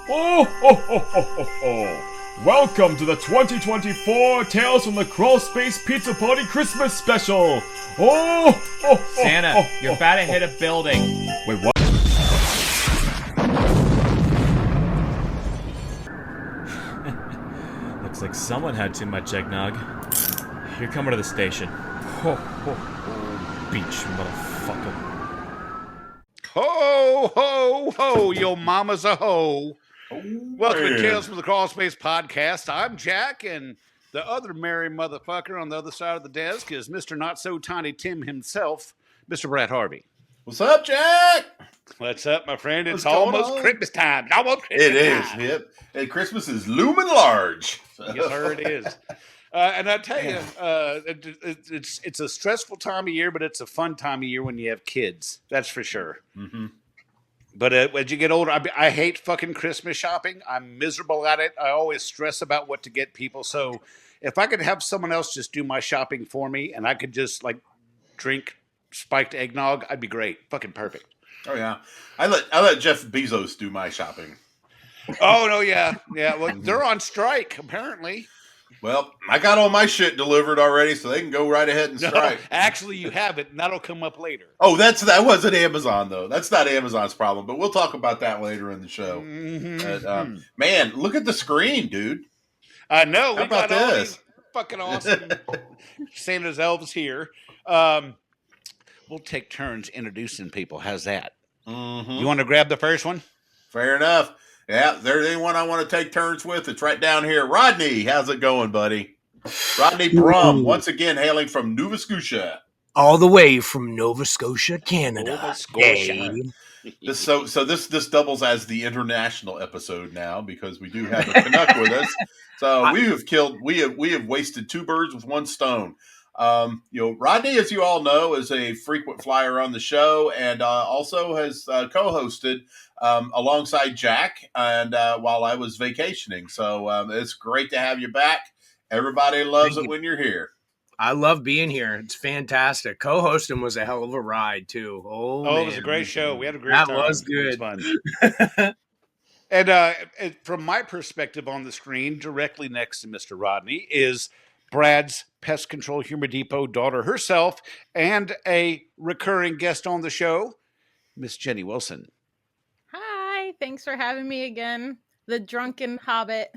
Oh, ho, ho, ho, ho, ho. Welcome to the 2024 Tales from the Crawl Space Pizza Party Christmas Special. Oh, ho, ho, Santa, ho, you're ho, about to ho. hit a building. Wait, what? Looks like someone had too much eggnog. You're coming to the station. Ho, ho, ho. Beech, motherfucker. Ho, ho, ho, your mama's a hoe. Welcome to Tales from the Crawl Space Podcast. I'm Jack, and the other merry motherfucker on the other side of the desk is Mr. Not So Tiny Tim himself, Mr. Brad Harvey. What's up, Jack? What's up, my friend? It's What's going almost on? Christmas time. Almost Christmas It is. time. Yep. And Christmas is looming large. Yes, sir, it is. And I tell you, it's a stressful time of year, but it's a fun time of year when you have kids. That's for sure. Mm-hmm. But as you get older, I hate fucking Christmas shopping. I'm miserable at it. I always stress about what to get people. So if I could have someone else just do my shopping for me and I could just like drink spiked eggnog, I'd be great. Fucking perfect. Oh yeah, I let Jeff Bezos do my shopping. Oh no, yeah. Well, they're on strike apparently. Well, I got all my shit delivered already, so they can go right ahead and No, strike. actually, you have it, and that'll come up later. Oh, that wasn't Amazon though. That's not Amazon's problem, but we'll talk about that later in the show. Mm-hmm. Man, look at the screen, dude. I know. How about all this? these fucking awesome Santa's elves here. We'll take turns introducing people. How's that? Mm-hmm. You want to grab the first one? Fair enough. Yeah, there's anyone I want to take turns with. It's right down here. Rodney, how's it going, buddy? Rodney Bruhm, once again hailing from Nova Scotia. All the way from Nova Scotia, Canada. Nova Scotia. Hey. This doubles as the international episode now because we do have a Canuck with us. So we have wasted two birds with one stone. Rodney, as you all know, is a frequent flyer on the show and also has co-hosted alongside Jack and while I was vacationing. So it's great to have you back. Everybody loves it when you're here. I love being here. It's fantastic. Co-hosting was a hell of a ride, too. Oh, man. It was a great show. We had a great That time. was good. It was fun. And from my perspective on the screen, directly next to Mr. Rodney, is Brad's Pest Control Humor Depot daughter herself and a recurring guest on the show, Miss Jenny Wilson. Hi, thanks for having me again. The drunken hobbit.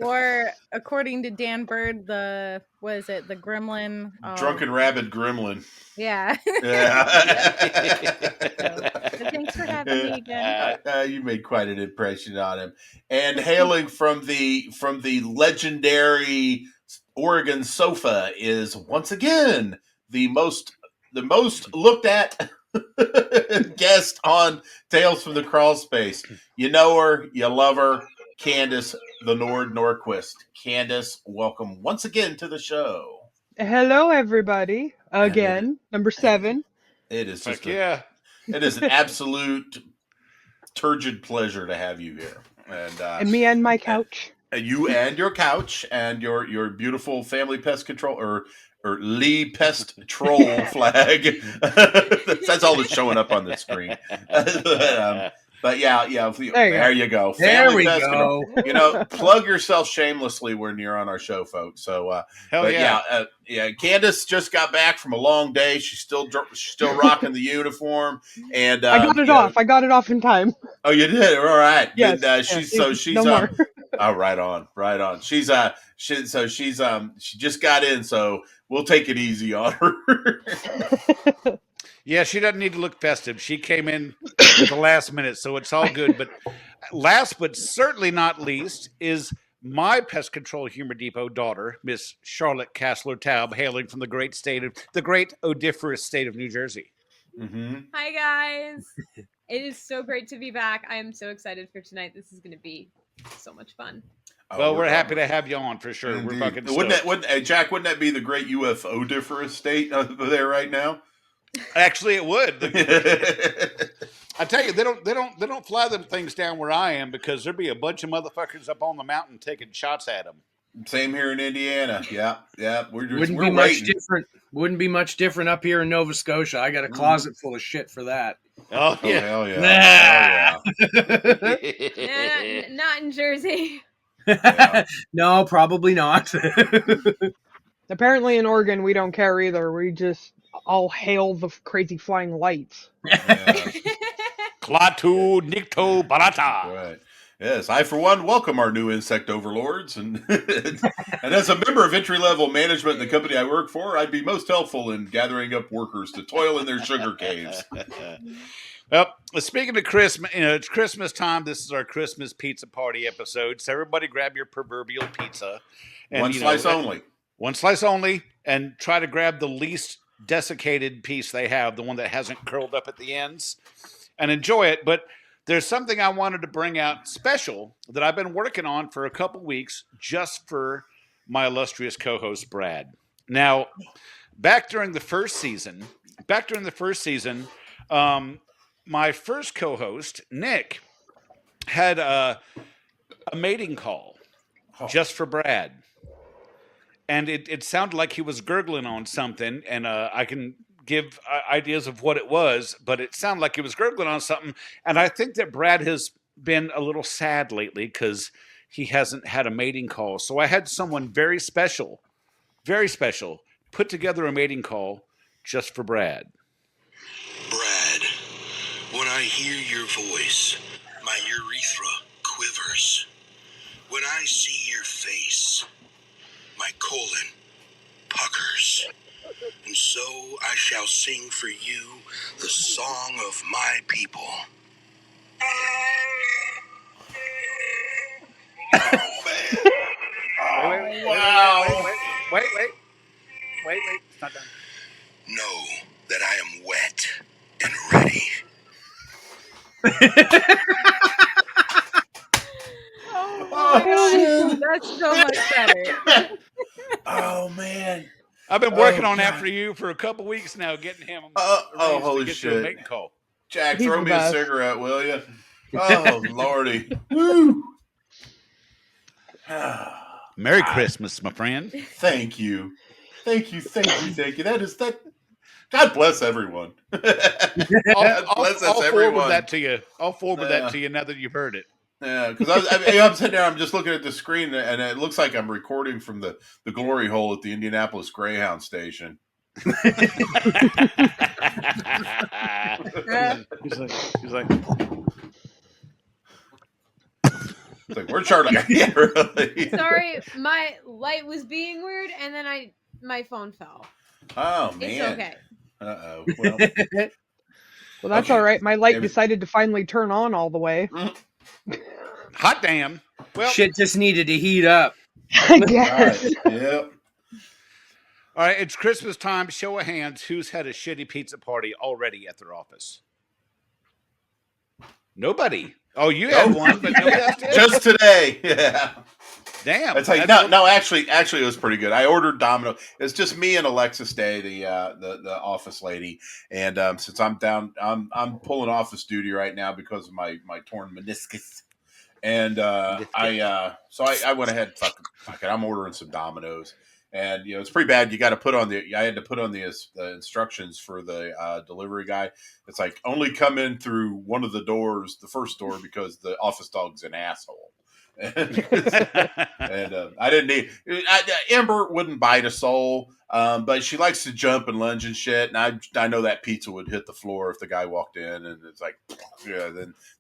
Or according to Dan Bird, the gremlin? Drunken rabid gremlin. Yeah. So, thanks for having me again. You made quite an impression on him. And hailing from the legendary Oregon sofa is once again the most looked at guest on Tales from the Crawl Space. You know her, you love her, Kandyce, the Nordquist. Kandyce, welcome once again to the show. Hello, everybody. Again, number 7. It is just yeah. It is an absolute turgid pleasure to have you here, And me and my couch. And you and your couch and your beautiful family pest control or Lee Pest Troll flag. That's all that's showing up on the screen. But yeah, there you go. There we Pest go. Control. Plug yourself shamelessly when you're on our show, folks. So, Kandyce just got back from a long day. She's still rocking the uniform, and I got it off. I got it off in time. Oh, you did? All right. Yes. And, she's no more. Oh, right on. She just got in, so we'll take it easy on her. Yeah, she doesn't need to look festive. She came in at the last minute, so it's all good. But last but certainly not least is my Pest Control Humor Depot daughter, Miss Charlotte Kassler-Taub, hailing from the great odoriferous state of New Jersey. Mm-hmm. Hi, guys. It is so great to be back. I am so excited for tonight. This is going to be so much fun. Well, we're happy to have you on for sure. Indeed. We're fucking stoked. Jack, wouldn't that be the great UFO-differous state there right now? Actually, it would. I tell you, they don't fly them things down where I am because there'd be a bunch of motherfuckers up on the mountain taking shots at them. Same here in Indiana. Yeah. Wouldn't be much different up here in Nova Scotia. I got a closet full of shit for that. Oh, Oh, yeah. hell yeah. Not in Jersey. Yeah. No, probably not. Apparently in Oregon we don't care either. We just all hail the crazy flying lights. Yeah. Klaatu Nikto Barata. Right. Yes, I for one welcome our new insect overlords, and and as a member of entry level management in the company I work for, I'd be most helpful in gathering up workers to toil in their sugar caves. Well, speaking of Christmas, it's Christmas time. This is our Christmas pizza party episode. So everybody grab your proverbial pizza. And, One slice only. One slice only, and try to grab the least desiccated piece they have, the one that hasn't curled up at the ends, and enjoy it. But there's something I wanted to bring out special that I've been working on for a couple weeks just for my illustrious co-host, Brad. Now, back during the first season, my first co-host, Nick, had a mating call just for Brad. And it sounded like he was gurgling on something, and I can give ideas of what it was, but it sounded like he was gurgling on something. And I think that Brad has been a little sad lately because he hasn't had a mating call. So I had someone very special, put together a mating call just for Brad. Brad, when I hear your voice, my urethra quivers. When I see your face, my colon puckers. And so I shall sing for you the song of my people. Wait. It's not done. Know that I am wet and ready. Oh, that's so much better. Oh man. I've been working on that for you for a couple weeks now, getting him arranged holy to get shit. you a mating call. Jack, He's throw the me a best. cigarette, will you? Oh lordy. Woo. Merry Christmas, my friend. Thank you. That is that. God bless everyone. God bless us, I'll everyone. forward that to you. I'll forward that to you now that you've heard it. Yeah, because I'm sitting there, I'm just looking at the screen, and it looks like I'm recording from the glory hole at the Indianapolis Greyhound station. He's like, It's like, where's Charlie? Yeah, really. Sorry, my light was being weird, and then my phone fell. Oh man. It's okay. Uh-oh. Well, Well, that's Okay. all right. My light Maybe- decided to finally turn on all the way. hot damn. Well, Shit just needed to heat up. I guess. right. Yep. all right, it's Christmas time. Show of hands. Who's had a shitty pizza party already at their office? Nobody. Oh, you had one, but nobody else did. Just today. Yeah. Damn. It's like no. Actually, it was pretty good. I ordered Domino. It's just me and Alexis Day, the office lady, and since I'm down, I'm pulling office duty right now because of my torn meniscus, and I went ahead. Fuck it. I'm ordering some Dominoes, and it's pretty bad. I had to put on the instructions for the delivery guy. It's like only come in through one of the doors, the first door, because the office dog's an asshole. And I didn't need Amber wouldn't bite a soul, but she likes to jump and lunge and shit. And I know that pizza would hit the floor if the guy walked in, and it's like, yeah.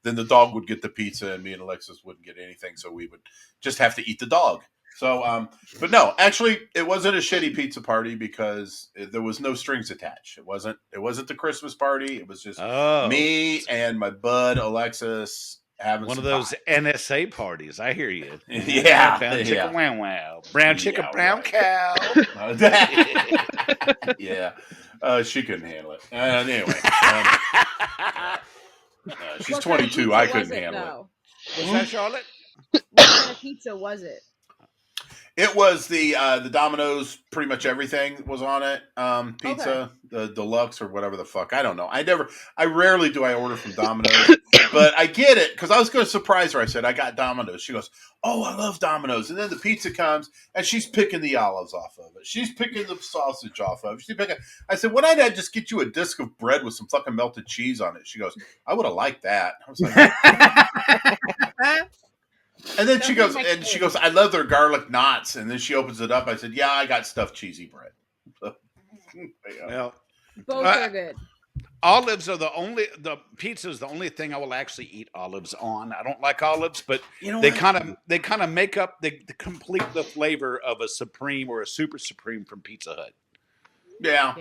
Then the dog would get the pizza, and me and Alexis wouldn't get anything, so we would just have to eat the dog. So, but no, actually, it wasn't a shitty pizza party because there was no strings attached. It wasn't the Christmas party. It was just me and my bud Alexis. One of those NSA parties. I hear you. Yeah. Brown chicken, wow. Brown chicken, brown cow. Yeah. She couldn't handle it. Anyway. She's What kind of 22. pizza I was couldn't it, handle though? What's that, Charlotte? What kind of pizza was it? It was the Domino's. Pretty much everything was on it. Pizza, the deluxe or whatever the fuck. I don't know. I rarely do I order from Domino's, but I get it because I was going to surprise her. I said I got Domino's. She goes, "Oh, I love Domino's." And then the pizza comes and she's picking the olives off of it. She's picking the sausage off of it. She's picking. I said, "Why not just get you a disc of bread with some fucking melted cheese on it?" She goes, "I would have liked that." I was like. And then she goes, "I love their garlic knots." And then she opens it up. I said, "Yeah, I got stuffed cheesy bread." So, Well, Both are good. olives are the pizza is the only thing I will actually eat olives on. I don't like olives, but they kind of make up they complete the flavor of a Supreme or a Super Supreme from Pizza Hut. Yeah.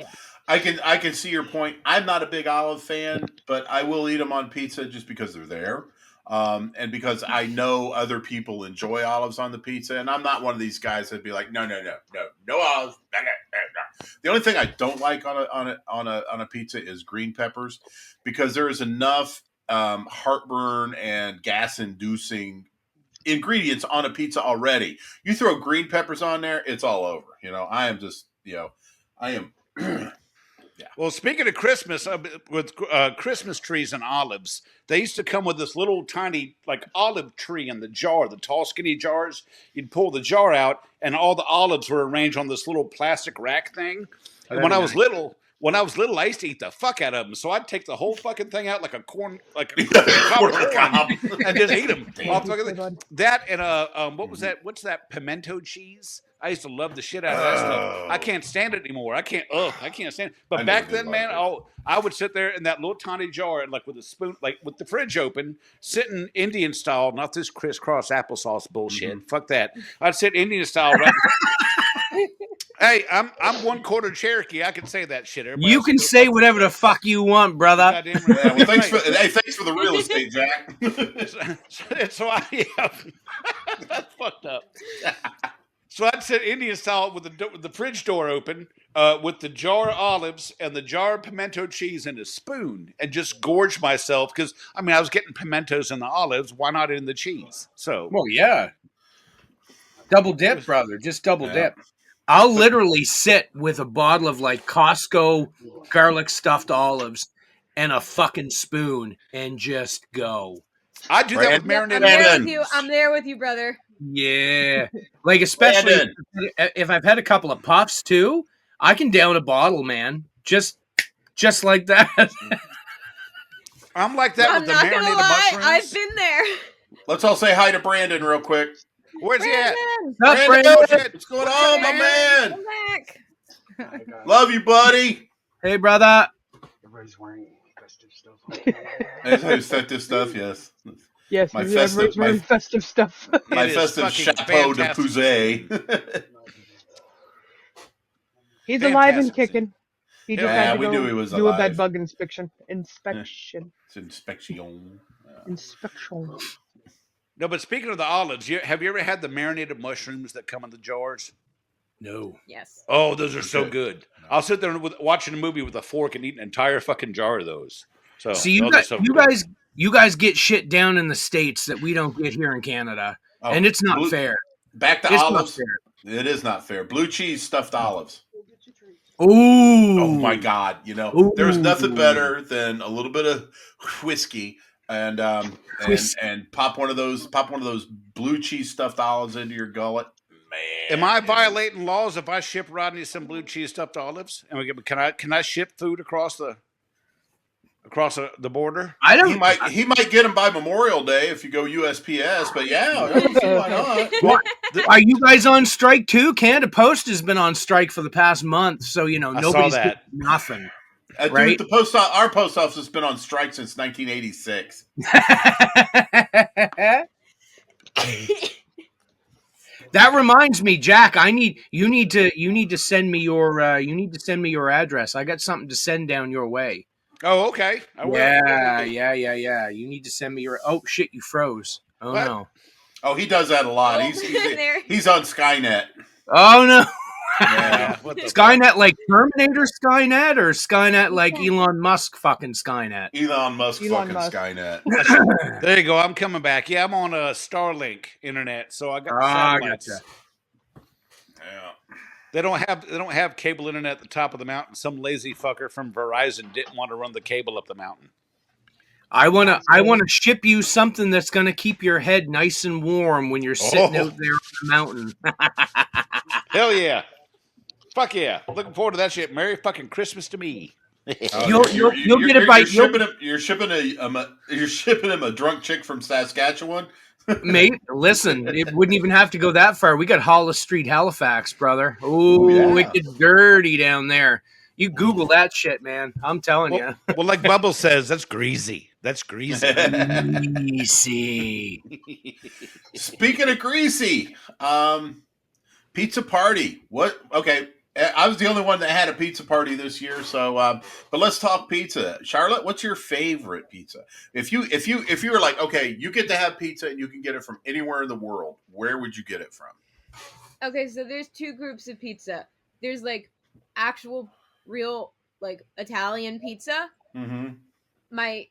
I can see your point. I'm not a big olive fan, but I will eat them on pizza just because they're there. And because I know other people enjoy olives on the pizza, and I'm not one of these guys that'd be like, no olives. The only thing I don't like on a pizza is green peppers, because there is enough heartburn and gas-inducing ingredients on a pizza already. You throw green peppers on there, it's all over. I am just, I am. Yeah. Well, speaking of Christmas, with Christmas trees and olives, they used to come with this little tiny olive tree in the jar, the tall, skinny jars. You'd pull the jar out, and all the olives were arranged on this little plastic rack thing. And when I was little, I used to eat the fuck out of them. So I'd take the whole fucking thing out like a corn, and just eat them. That and what was that? What's that? Pimento cheese. I used to love the shit out of that stuff. I can't stand it anymore. I can't stand it. But back then, man, I would sit there in that little tiny jar and with a spoon, with the fridge open, sitting Indian style, not this crisscross applesauce bullshit. Mm-hmm. Fuck that. I'd sit Indian style. Right. Hey, I'm 1/4 Cherokee. I can say that shit. Everybody you can say whatever the fuck you want, brother. Right. Yeah, well, thanks for the real estate, Jack. That's fucked up. So I'd sit Indian style with the fridge door open, with the jar of olives and the jar of pimento cheese and a spoon, and just gorge myself because I was getting pimentos in the olives. Why not in the cheese? So yeah, double dip, brother. Just double dip. I'll literally sit with a bottle of Costco garlic stuffed olives and a fucking spoon and just go. I do that with marinated. I'm there with you, brother. Yeah, especially if I've had a couple of puffs too, I can down a bottle, man. Just like that. I'm like that with the marinated mushrooms. I've been there. Let's all say hi to Brandon real quick. Where's he at? Brandon, what's going on, my man? Come back. Love you, buddy. Hey, brother. Everybody's wearing festive stuff. Festive stuff, yes. Yes, my festive stuff. My festive chapeau de pousser. He's alive and kicking. He just had to knew he was do alive. a bed bug inspection. It's inspection. Inspection. No, but speaking of the olives, have you ever had the marinated mushrooms that come in the jars? No. Yes. Oh, those are so good. I'll sit there watching a movie with a fork and eat an entire fucking jar of those. So see, you guys get shit down in the States that we don't get here in Canada, and it's not fair. Back to olives. It is not fair. Blue cheese stuffed olives. Ooh. Oh my God! There's nothing better than a little bit of whiskey and pop one of those blue cheese stuffed olives into your gullet. Man, am I violating laws if I ship Rodney some blue cheese stuffed olives? And can I ship food across the border? I don't. He might get them by Memorial Day if you go USPS. But why not? Are you guys on strike too? Canada Post has been on strike for the past month, so nobody's getting nothing. Right? Dude, our post office has been on strike since 1986. That reminds me, Jack. You need to send me your address. I got something to send down your way. Oh, okay. I will. Yeah. You need to send me your. Oh shit! You froze. Oh what? No. Oh, he does that a lot. He's on Skynet. Oh no. Yeah. Skynet like Terminator Skynet or Skynet like Elon Musk fucking Skynet? Elon Musk Skynet. There you go. I'm coming back. Yeah, I'm on a Starlink internet, so I got satellites. Gotcha. Yeah. They don't have cable internet at the top of the mountain. Some lazy fucker from Verizon didn't want to run the cable up the mountain. I wanna ship you something that's gonna keep your head nice and warm when you're sitting out there on the mountain. Hell yeah. Fuck yeah. Looking forward to that shit. Merry fucking Christmas to me. You'll get it by you're shipping him a drunk chick from Saskatchewan. mate. Listen, it wouldn't even have to go that far. We got Hollis Street, Halifax, brother. Ooh, yeah. it gets dirty down there. You Google that shit, man. I'm telling you. Well, like Bubbles says, that's greasy. That's greasy. Greasy. Speaking of greasy, pizza party. What? Okay, I was the only one that had a pizza party this year. So, but let's talk pizza. Charlotte, what's your favorite pizza? If you were like, okay, you get to have pizza and you can get it from anywhere in the world, where would you get it from? Okay, so there's two groups of pizza. There's like actual, real, like Italian pizza. Mm-hmm. My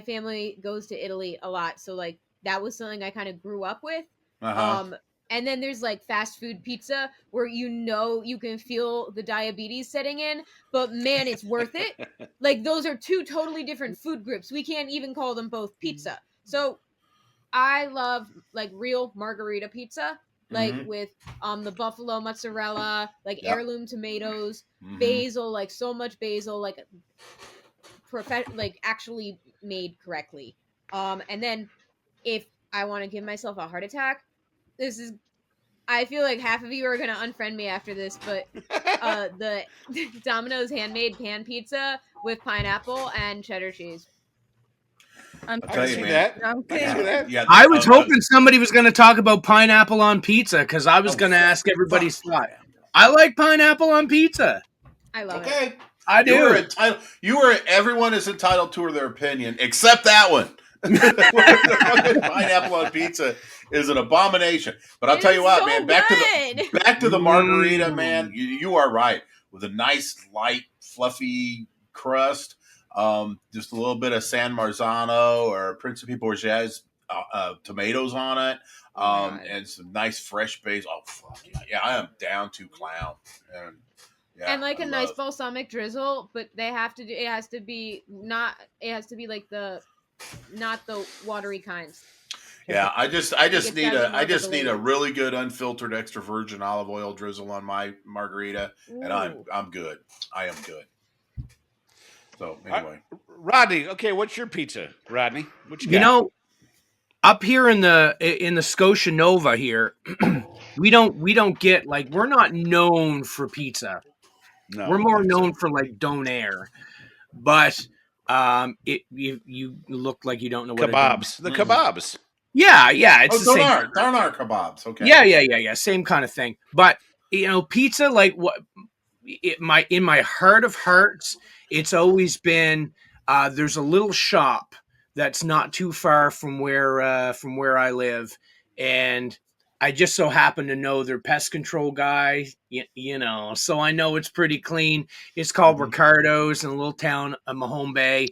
family goes to Italy a lot, so like that was something I kind of grew up with. Uh-huh. And then there's like fast food pizza where you can feel the diabetes setting in, but man, it's worth it. Like those are two totally different food groups. We can't even call them both pizza. So I love like real margarita pizza, like with the buffalo mozzarella, like heirloom tomatoes, basil, like so much basil, like actually made correctly. And then if I want to give myself a heart attack, I feel like half of you are gonna unfriend me after this, but the Domino's handmade pan pizza with pineapple and cheddar cheese. I can see that. Yeah, I was hoping somebody was going to talk about pineapple on pizza because I was going to ask everybody's thought. I like pineapple on pizza. I love it. I do. Everyone is entitled to their opinion, except that one. Pineapple on pizza is an abomination. But I'll tell you what, man. Back to the margarita, man. You are right. With a nice, light, fluffy crust, just a little bit of San Marzano or Principe Bourgeois tomatoes on it, and some nice fresh basil. Oh fuck yeah! I am down to clown. And like a nice balsamic drizzle, but it has to be like not the watery kinds. Yeah, I just need a really good unfiltered extra virgin olive oil drizzle on my margarita. Ooh. And I'm good. I am good. So anyway, Rodney, okay, what's your pizza, Rodney? What you got? You know, up here in the Scotia Nova here, we don't get like, we're not known for pizza. No, we're more known for like donair, but you look like you don't know what kebabs. The kebabs. Yeah, it's the same. Donar kebabs. Okay. Yeah, same kind of thing. But you know, pizza, like what in my heart of hearts, it's always been there's a little shop that's not too far from where I live, and I just so happen to know their pest control guy, you know, so I know it's pretty clean. It's called Ricardo's in a little town of Mahone Bay.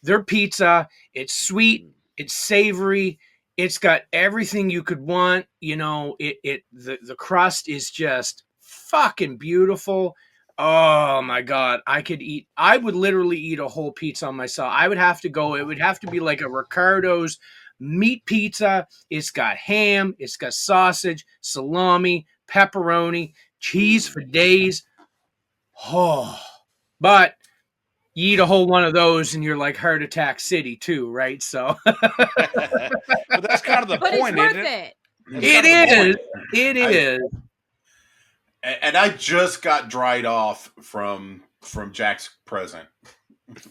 Their pizza, it's sweet, it's savory, it's got everything you could want. You know, the crust is just fucking beautiful. Oh my God, I would literally eat a whole pizza on myself. It would have to be like a Ricardo's meat pizza. It's got ham, it's got sausage, salami, pepperoni, cheese for days. Oh, but you eat a whole one of those and you're like heart attack city too, right? So but that's kind of the point, it's isn't it? It is. And I just got dried off from Jack's present.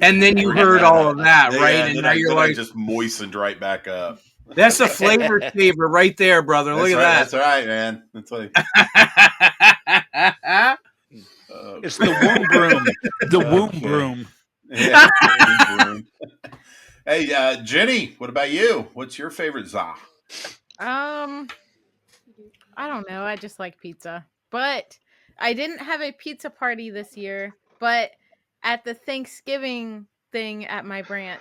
And then you heard all of that, right? Yeah, and now you're like, I just moistened right back up. That's a flavor saver right there, brother. Look at that. That's right, man. That's like it's the womb broom. The womb broom. Yeah, womb broom. Hey, Jenny, what about you? What's your favorite za? I don't know. I just like pizza. But I didn't have a pizza party this year, but at the Thanksgiving thing at my branch,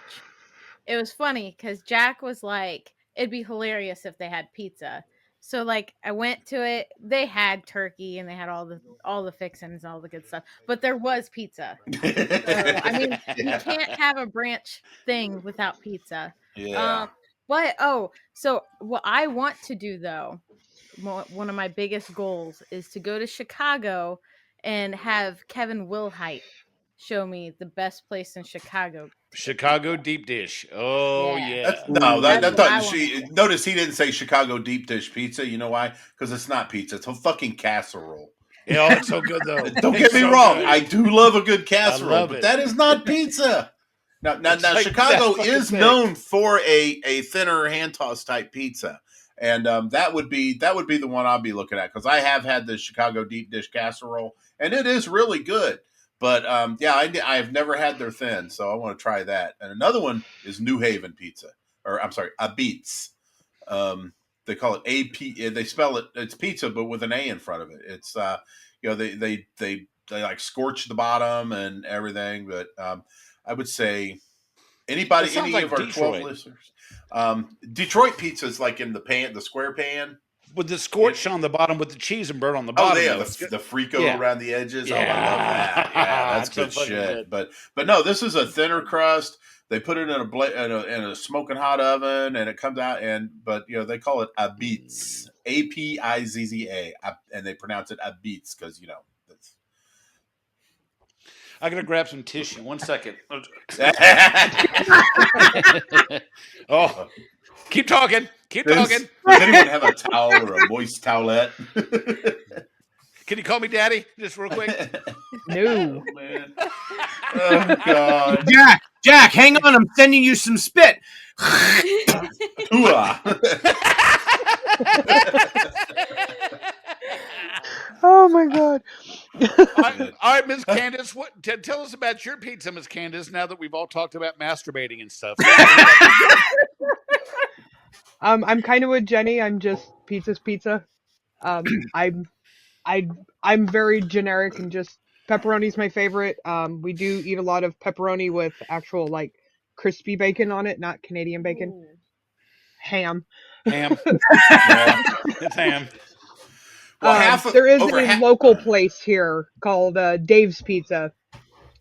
it was funny because Jack was like, it'd be hilarious if they had pizza. So like I went to it. They had turkey and they had all the fixings and all the good stuff, but there was pizza. So I mean, you can't have a branch thing without pizza. Yeah. But so what I want to do though, one of my biggest goals is to go to Chicago and have Kevin Wilhite show me the best place in Chicago. Chicago deep dish. Oh yeah. That's what I Notice he didn't say Chicago deep dish pizza. You know why? Because it's not pizza. It's a fucking casserole. Yeah, it's so good though. Don't It's get me so wrong. good. I do love a good casserole, love but it. that is not pizza. Now like Chicago that fucking is thing. known for a thinner hand toss type pizza, and that would be the one I'll be looking at because I have had the Chicago deep dish casserole, and it is really good. But I have never had their thin, so I want to try that. And another one is New Haven pizza, or I'm sorry, Beets. They call it AP. They spell it. It's pizza, but with an A in front of it. It's they like scorch the bottom and everything. But I would say anybody, That sounds any like of our Detroit. 12 listeners, Detroit pizza is like in the pan, the square pan. With the scorch on the bottom with the cheese and bread on the Oh, bottom. yeah, though. the frico Yeah. around the edges. Yeah. Oh, I love that. Yeah, that's It's so good fucking shit. good. But no, this is a thinner crust. They put it in a smoking hot oven, and it comes out. But they call it Abitz, Apizza, and they pronounce it Abitz because that's. I gotta grab some tissue. 1 second. Oh, keep talking. Keep talking. Does anyone have a towel or a moist towelette? Can you call me Daddy just real quick? No. Oh, man. Oh, God. Jack, hang on. I'm sending you some spit. Hooah. Oh my god. All right, Miss Candace, tell us about your pizza, Miss Candace, now that we've all talked about masturbating and stuff. I'm kind of with Jenny. I'm just pizza's pizza. I'm very generic and just pepperoni's my favorite. We do eat a lot of pepperoni with actual like crispy bacon on it, not Canadian bacon. Ooh. Ham. Ham. Yeah. It's ham. Well, there is a local place here called Dave's Pizza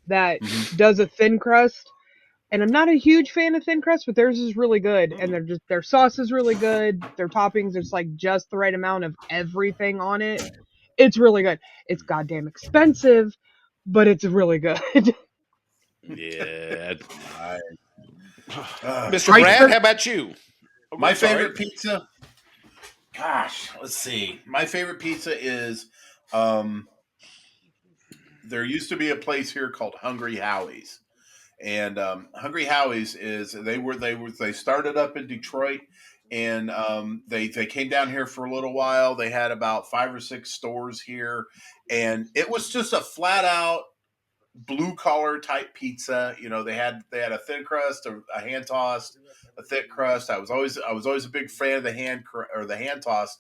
that does a thin crust, and I'm not a huge fan of thin crust, but theirs is really good, and their sauce is really good. Their toppings, it's like just the right amount of everything on it. It's really good. It's goddamn expensive, but it's really good. Yeah. Mr. Brad, how about you? My favorite pizza? Gosh, let's see. My favorite pizza is there used to be a place here called Hungry Howie's. And Hungry Howie's they started up in Detroit, and they came down here for a little while. They had about 5 or 6 stores here, and it was just a flat out blue collar type pizza. They had a thin crust, a hand tossed, a thick crust. I was always a big fan of the hand tossed.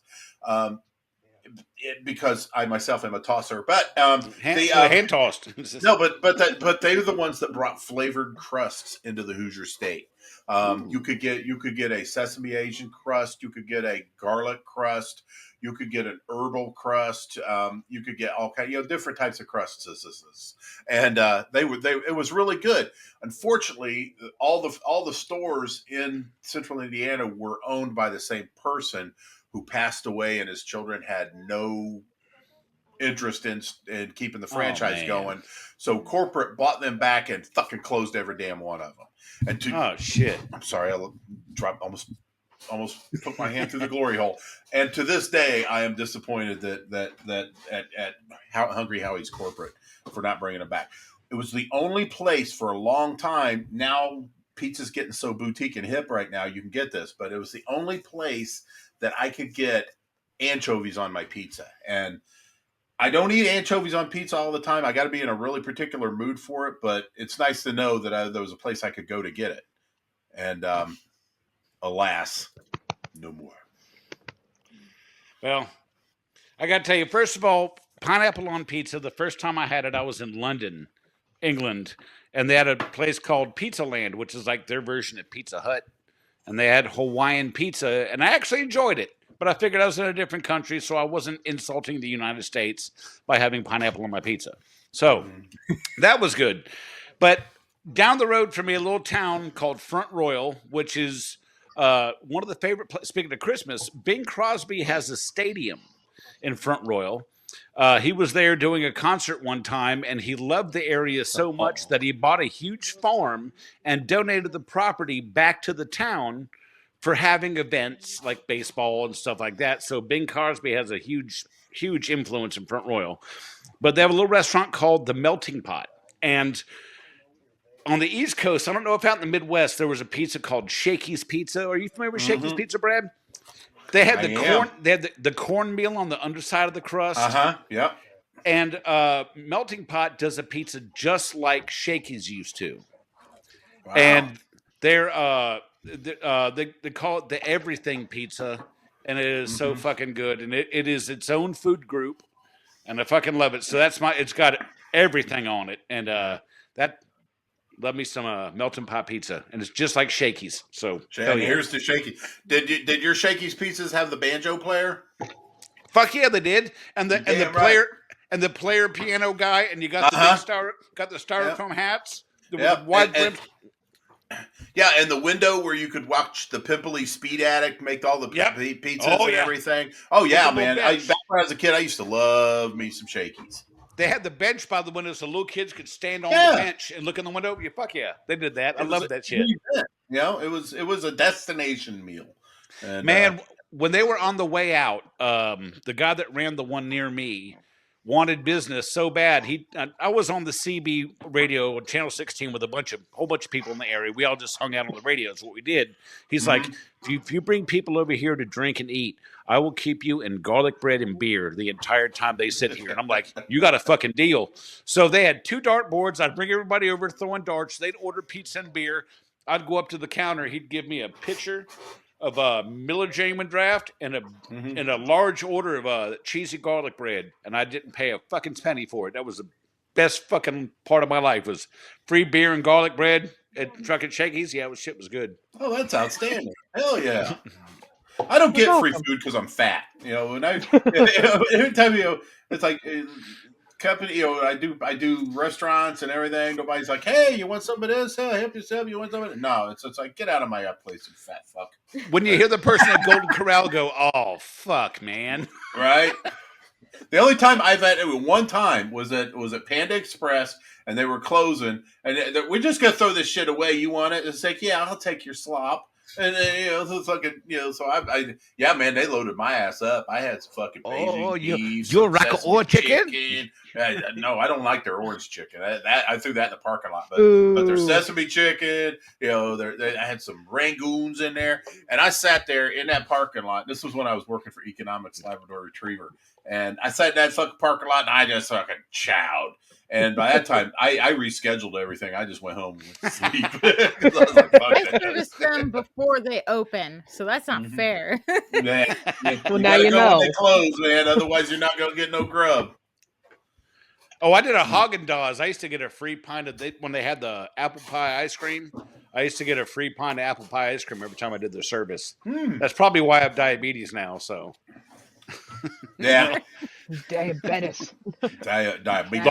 Because I myself am a tosser, but hand tossed. No, but they were the ones that brought flavored crusts into the Hoosier State. You could get a sesame Asian crust, you could get a garlic crust, you could get an herbal crust, you could get all kind different types of crusts. And it was really good. Unfortunately, all the stores in Central Indiana were owned by the same person who passed away, and his children had no interest in keeping the franchise going. So corporate bought them back and fucking closed every damn one of them. And shit! I'm sorry, I dropped almost put my hand through the glory hole. And to this day, I am disappointed that at Hungry Howie's corporate for not bringing them back. It was the only place for a long time. Now pizza's getting so boutique and hip right now. You can get this, but it was the only place that I could get anchovies on my pizza. And I don't eat anchovies on pizza all the time. I got to be in a really particular mood for it, but it's nice to know that there was a place I could go to get it. And alas, no more. Well, I got to tell you, first of all, pineapple on pizza, the first time I had it, I was in London, England, and they had a place called Pizza Land, which is like their version of Pizza Hut. And they had Hawaiian pizza, and I actually enjoyed it. but I figured I was in a different country, so I wasn't insulting the United States by having pineapple on my pizza. So that was good. But down the road from me, a little town called Front Royal, which is one of the favorite. Speaking of Christmas, Bing Crosby has a stadium in Front Royal. He was there doing a concert one time, and he loved the area so much that he bought a huge farm and donated the property back to the town for having events like baseball and stuff like that. So Bing Crosby has a huge, huge influence in Front Royal. But they have a little restaurant called the Melting Pot. And on the East Coast, I don't know if out in the Midwest, there was a pizza called Shakey's Pizza. Are you familiar with Shakey's Pizza, Brad? They had the corn. They had the cornmeal on the underside of the crust. Yep. And Melting Pot does a pizza just like Shakey's used to. Wow. And they're they call it the Everything Pizza, and it is so fucking good. And it is its own food group, and I fucking love it. So it's got everything on it, and that. Love me some Melting Pot pizza, and it's just like Shakey's. So here's the Shakey. Did your Shakey's pizzas have the banjo player? Fuck yeah, they did. And the player and the player piano guy, and you got the big styrofoam hats. The wide brim. Yeah, and the window where you could watch the pimply speed addict make all the pizzas and everything. Oh yeah, man! Back when I was a kid, I used to love me some Shakey's. They had the bench by the window so little kids could stand on the bench and look in the window. Yeah, fuck yeah, they did that. I love that shit. You know, it was a destination meal. And, man, when they were on the way out, the guy that ran the one near me wanted business so bad. I was on the CB radio, channel 16, with a whole bunch of people in the area. We all just hung out on the radio. That's what we did. He's like, if you bring people over here to drink and eat, I will keep you in garlic bread and beer the entire time they sit here. And I'm like, you got a fucking deal. So they had 2 dart boards. I'd bring everybody over throwing darts. They'd order pizza and beer. I'd go up to the counter. He'd give me a pitcher of Miller Jamin draft and a large order of cheesy garlic bread, and I didn't pay a fucking penny for it. That was the best fucking part of my life, was free beer and garlic bread at fucking Shakey's. Yeah, shit was good. Oh, that's outstanding. Hell yeah. I don't get free food because I'm fat. You know, and every time it's like company. You know, I do restaurants and everything. Nobody's like, hey, you want some of this? Help yourself. You want some of it? No, it's like, get out of my place, you fat fuck. When you hear the person at Golden Corral go, oh fuck, man, right? The only time I've had one time was at Panda Express, and they were closing, and we're just gonna throw this shit away. You want it? It's like, yeah, I'll take your slop. And so it's like so yeah, man, they loaded my ass up. I had some fucking Beijing beef. You're rack or chicken? No, I don't like their orange chicken. I threw that in the parking lot. But their sesame chicken, I had some rangoons in there, and I sat there in that parking lot. This was when I was working for Economics Labrador Retriever, and I sat in that fucking parking lot, and I just fucking chowed. And by that time, I rescheduled everything. I just went home and went to sleep. I was like, I service them before they open, so that's not fair. Well, now you know. When they close, man. Otherwise, you're not going to get no grub. Oh, I did a Haagen-Dazs. I used to get a free pint of when they had the apple pie ice cream. I used to get a free pint of apple pie ice cream every time I did their service. That's probably why I have diabetes now. So, yeah, diabetes. Diabetes.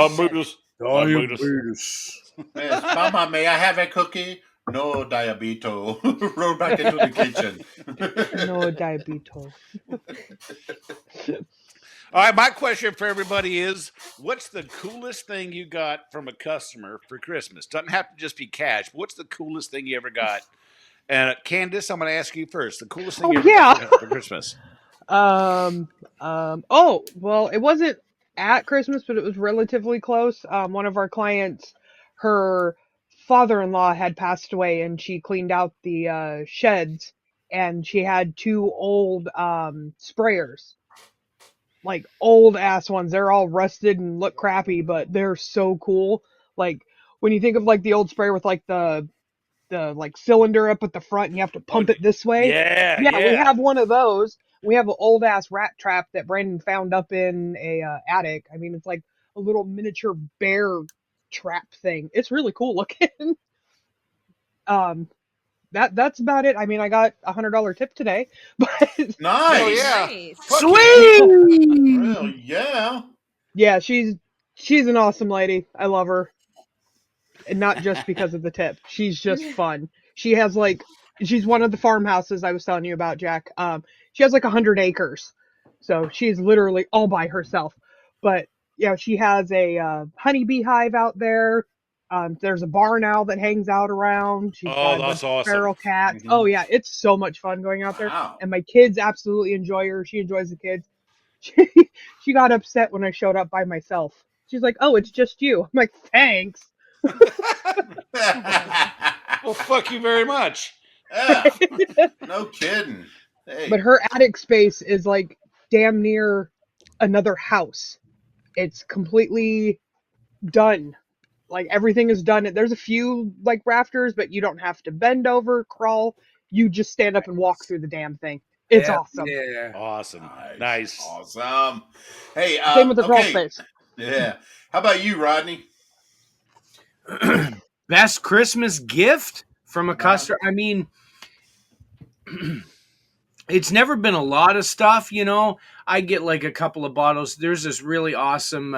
Yes, Mama, may I have a cookie? No, diabito. Roll back into the kitchen. No, diabito. All right, my question for everybody is, what's the coolest thing you got from a customer for Christmas? Doesn't have to just be cash, but what's the coolest thing you ever got? And Candyce, I'm going to ask you first. The coolest thing you ever got for Christmas? Oh, well, it wasn't at Christmas, but it was relatively close. One of our clients, her father-in-law had passed away, and she cleaned out the sheds, and she had 2 old sprayers. Like old ass ones. They're all rusted and look crappy, but they're so cool. Like when you think of like the old sprayer with like the like cylinder up at the front and you have to pump it this way. Yeah. We have one of those. We have an old ass rat trap that Brandon found up in a attic. I mean, it's like a little miniature bear trap thing. It's really cool looking. that's about it. I mean, I got $100 tip today, but Nice. Oh yeah. Nice. Fuck yeah. sweet. Well, yeah. Yeah, she's an awesome lady. I love her, and not just because of the tip. She's just fun. She has like she's one of the farmhouses I was telling you about, Jack. She has like 100 acres, so she's literally all by herself. But yeah, she has a honeybee hive out there. There's a barn owl that hangs out around. She's Oh, got a bunch that's of awesome. feral cats. Mhm. Oh yeah, it's so much fun going out there. Wow. And my kids absolutely enjoy her. She enjoys the kids. She, she got upset when I showed up by myself. She's like, "Oh, it's just you." I'm like, "Thanks." Well, fuck you very much. Yeah. No kidding. But Hey. her attic space is like damn near another house. It's completely done. Like everything is done. There's a few like rafters, but you don't have to bend over, crawl. You just stand up and walk through the damn thing. It's Yeah, awesome. yeah. Awesome. Nice. Nice. Awesome. Hey, Same with the crawl okay. space. Yeah. How about you, Rodney? Best Christmas gift from a customer. I mean, it's never been a lot of stuff, you know. I get like a couple of bottles. There's this really awesome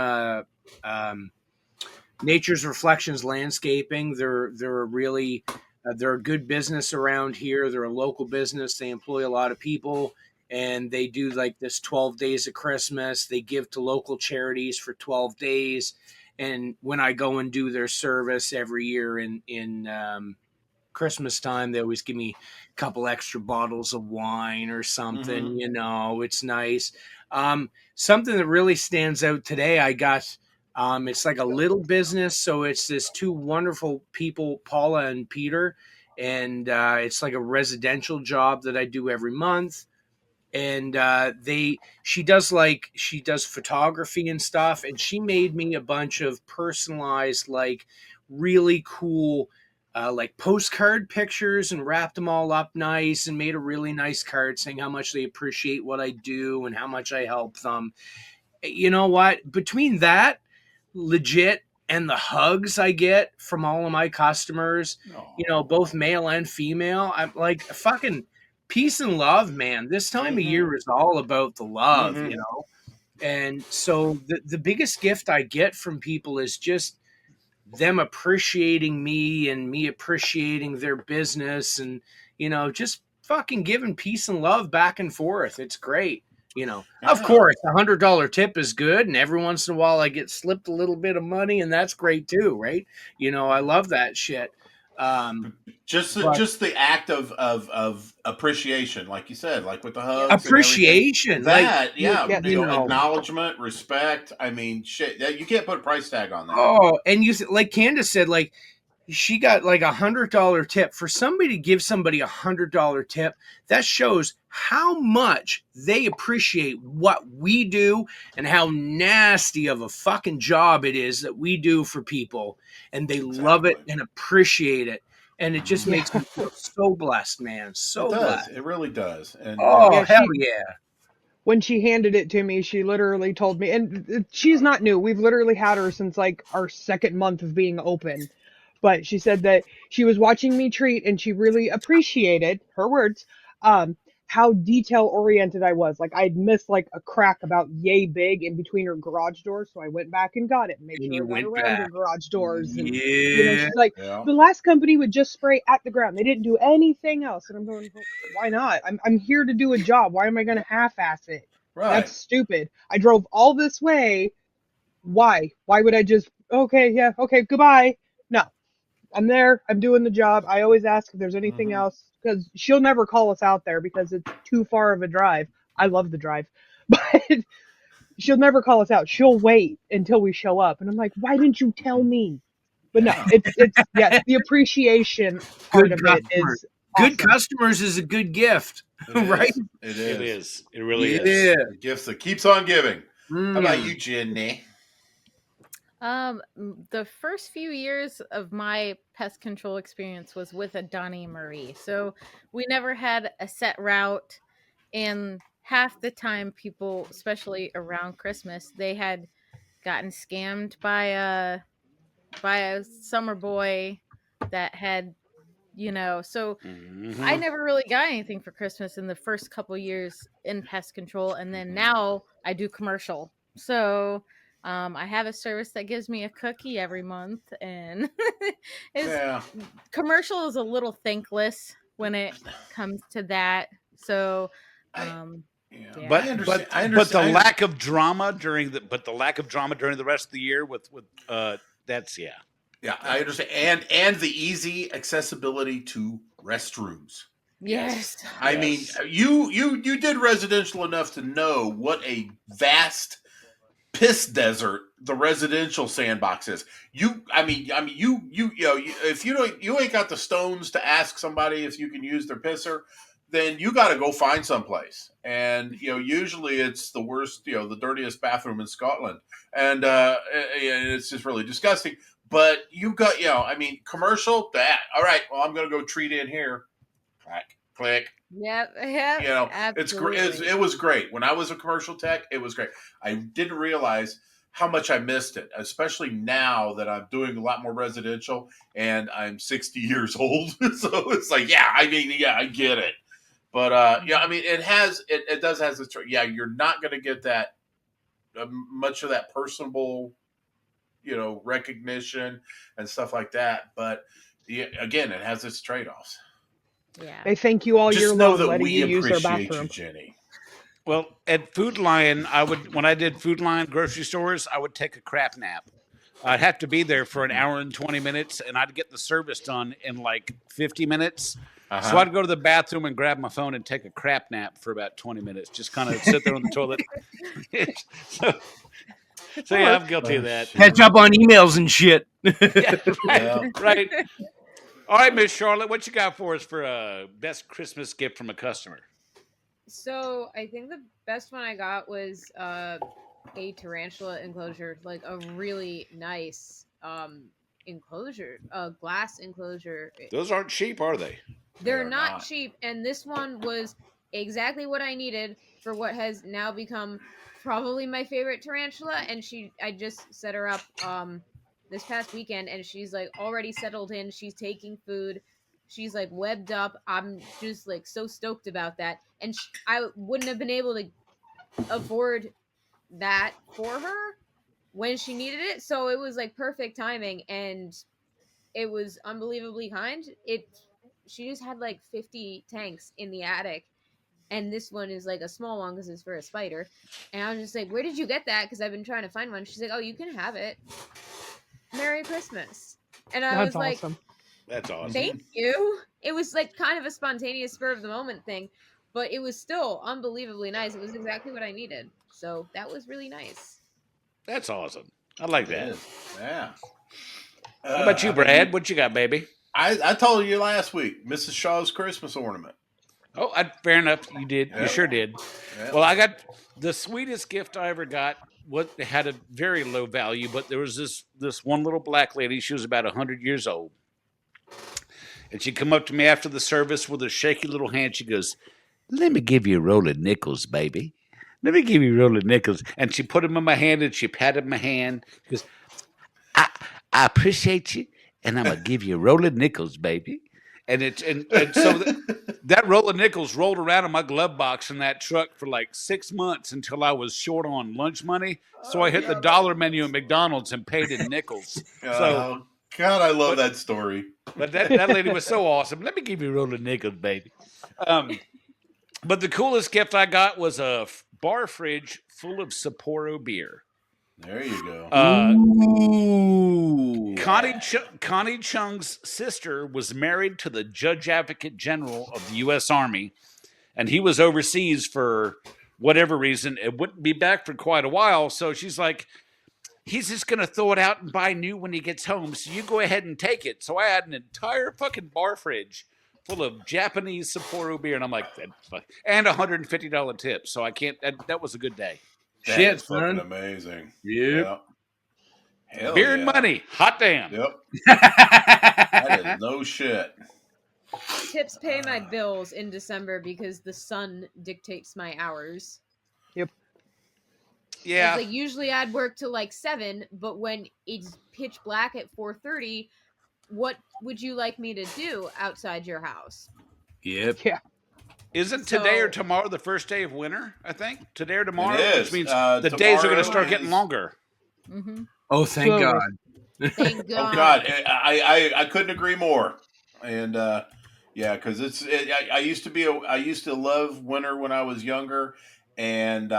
Nature's Reflections Landscaping. They're a really they're a good business around here. They're a local business. They employ a lot of people, and they do like this 12 days of Christmas. They give to local charities for 12 days. And when I go and do their service every year in Christmas time, they always give me a couple extra bottles of wine or something. Mhm. You know, it's nice. Something that really stands out today, I got. It's like a little business, so it's this two wonderful people, Paula and Peter, and it's like a residential job that I do every month. And she does photography and stuff, and she made me a bunch of personalized, like really cool like postcard pictures, and wrapped them all up nice and made a really nice card saying how much they appreciate what I do and how much I help them. You know what? Between that, legit, and the hugs I get from all of my customers, you know, both male and female, I'm like fucking peace and love, man. This time of Mhm. year is all about the love, you Mhm. know. And so the biggest gift I get from people is just them appreciating me and me appreciating their business, and you know, just fucking giving peace and love back and forth. It's great. You know, of Yeah. course, $100 tip is good, and every once in a while I get slipped a little bit of money, and that's great too, right? You know, I love that shit. But Just the act of appreciation, like you said, like with the Yep. hugs and everything. appreciation, like That, yeah, Yes. you know, acknowledgement, respect. I mean, shit, you can't put a price tag on that. oh, and like Kandyce said, like she got like $100 tip. For somebody to give somebody $100 tip, that shows how much they appreciate what we do and how nasty of a fucking job it is that we do for people, and they love it Exactly. and appreciate it, and it just Mhm. Yeah. makes me feel so blessed, man, It so does. blessed. It really does. And Oh Yeah, hell she yeah. when she handed it to me, she literally told me, and she's not new. We've literally had her since like our second month of being open. But she said that she was watching me treat and she really appreciated, her words, um, how detail oriented I was. Like I'd missed like a crack about yay big in between her garage doors. So I went back and got it and made And sure you I got went around her back. garage doors. And, Yeah. she's like, yeah, the last company would just spray at the ground. They didn't do anything else. And I'm going, "Well, why not? I'm here to do a job. Why am I going to half-ass it? That's right. stupid. I drove all this way. Why? Why would I just, okay, yeah, okay, goodbye. No, I'm there. I'm doing the job. I always ask if there's anything Hmm. else because she'll never call us out there because it's too far of a drive. I love the drive, but she'll never call us out. She'll wait until we show up, and I'm like, why didn't you tell me? But no, Yeah. it's yes, the appreciation part Good of it customers. is Good awesome. customers is a good gift, It right? is. It It is. is. It really is. Yeah. The gifts that keeps on giving. How about Mm. you, Jenny? The first few years of my pest control experience was with a Donnie Marie. So we never had a set route, and half the time people, especially around Christmas, they had gotten scammed by a summer boy that had So Mhm. I never really got anything for Christmas in the first couple years in pest control, and then now I do commercial. So I have a service that gives me a cookie every month, and Yeah. commercial is a little thankless when it comes to that. So I yeah. yeah. I understand. I But the understand. lack of drama during the rest of the year with that's Yeah, I understand. And the easy accessibility to restrooms. Yes. I mean, you did residential enough to know what a vast piss desert the residential sandbox is. If you ain't got the stones to ask somebody if you can use their pisser, then you got to go find someplace. And usually it's the worst, the dirtiest bathroom in Scotland, and it's just really disgusting. But you got, commercial that. All right, well, I'm going to go treat in here. Click. Yep. It's great. Absolutely. It was great when I was a commercial tech. It was great. I didn't realize how much I missed it, especially now that I'm doing a lot more residential and I'm 60 years old. So it's like, I get it. But it does has its, you're not going to get that much of that personable, recognition and stuff like that. But again, it has its trade-offs. Yeah. They thank you all year Just know long that letting we you use their appreciate bathroom. you, Jenny. Well, at Food Lion, when I did Food Lion grocery stores, I would take a crap nap. I'd have to be there for an hour and 20 minutes, and I'd get the service done in like 50 minutes. So I'd go to the bathroom and grab my phone and take a crap nap for about 20 minutes. Just kind of sit there on the toilet. so yeah, I'm guilty of that. Catch up on emails and shit. Right. All right, Miss Charlotte, what you got for us for a best Christmas gift from a customer? So I think the best one I got was a tarantula enclosure, like a really nice enclosure, a glass enclosure. Those aren't cheap, are they? They're not cheap, and this one was exactly what I needed for what has now become probably my favorite tarantula. And I just set her up this past weekend, and she's like already settled in. She's taking food. She's like webbed up. I'm just like so stoked about that. And I wouldn't have been able to afford that for her when she needed it. So it was like perfect timing, and it was unbelievably kind. She just had like 50 tanks in the attic, and this one is like a small one because it's for a spider. And I was just like, where did you get that? Because I've been trying to find one. She's like, oh, you can have it. Merry Christmas. And I was like, awesome. That's awesome. Thank you. It was like kind of a spontaneous spur of the moment thing, but it was still unbelievably nice. It was exactly what I needed. So that was really nice. That's awesome. I like that. Yeah. How about you, Brad? What you got, baby? I told you last week, Mrs. Shaw's Christmas ornament. Oh, fair enough. You did. Yep. You sure did. Yep. Well, I got the sweetest gift I ever got. What had a very low value, but there was this one little black lady. She was about 100 years old, and she come up to me after the service with a shaky little hand. She goes, "Let me give you a roll of nickels, baby. Let me give you a roll of nickels." And she put them in my hand, and she patted my hand. She goes, I appreciate you, and I'm gonna give you a roll of nickels, baby. And so that roll of nickels rolled around in my glove box in that truck for like 6 months until I was short on lunch money. So I hit the dollar menu at McDonald's and paid in nickels. God, I love that story. But that lady was so awesome. Let me give you a roll of nickels, baby. But the coolest gift I got was a bar fridge full of Sapporo beer. There you go. Connie Chung's sister was married to the Judge Advocate General of the U.S. Army, and he was overseas for whatever reason. It wouldn't be back for quite a while, so she's like, he's just going to throw it out and buy new when he gets home, so you go ahead and take it. So I had an entire fucking bar fridge full of Japanese Sapporo beer, and I'm like, and $150 tip, so I can't, that was a good day. Shit, fucking amazing. Yep. Hell beer and money. Hot damn. Yep. That is no shit. Tips pay my bills in December because the sun dictates my hours. Yep. Yeah. Like usually I'd work till like 7, but when it's pitch black at 4:30, what would you like me to do outside your house? Yep. Yeah. Isn't today or So- tomorrow the first day of winter? I think today or tomorrow, It is. which means the days are going to tomorrow start getting is- longer. Mm-hmm. Oh, thank Slowly. God. Thank God. Oh God, I couldn't agree more. And yeah, because I used to love winter when I was younger, and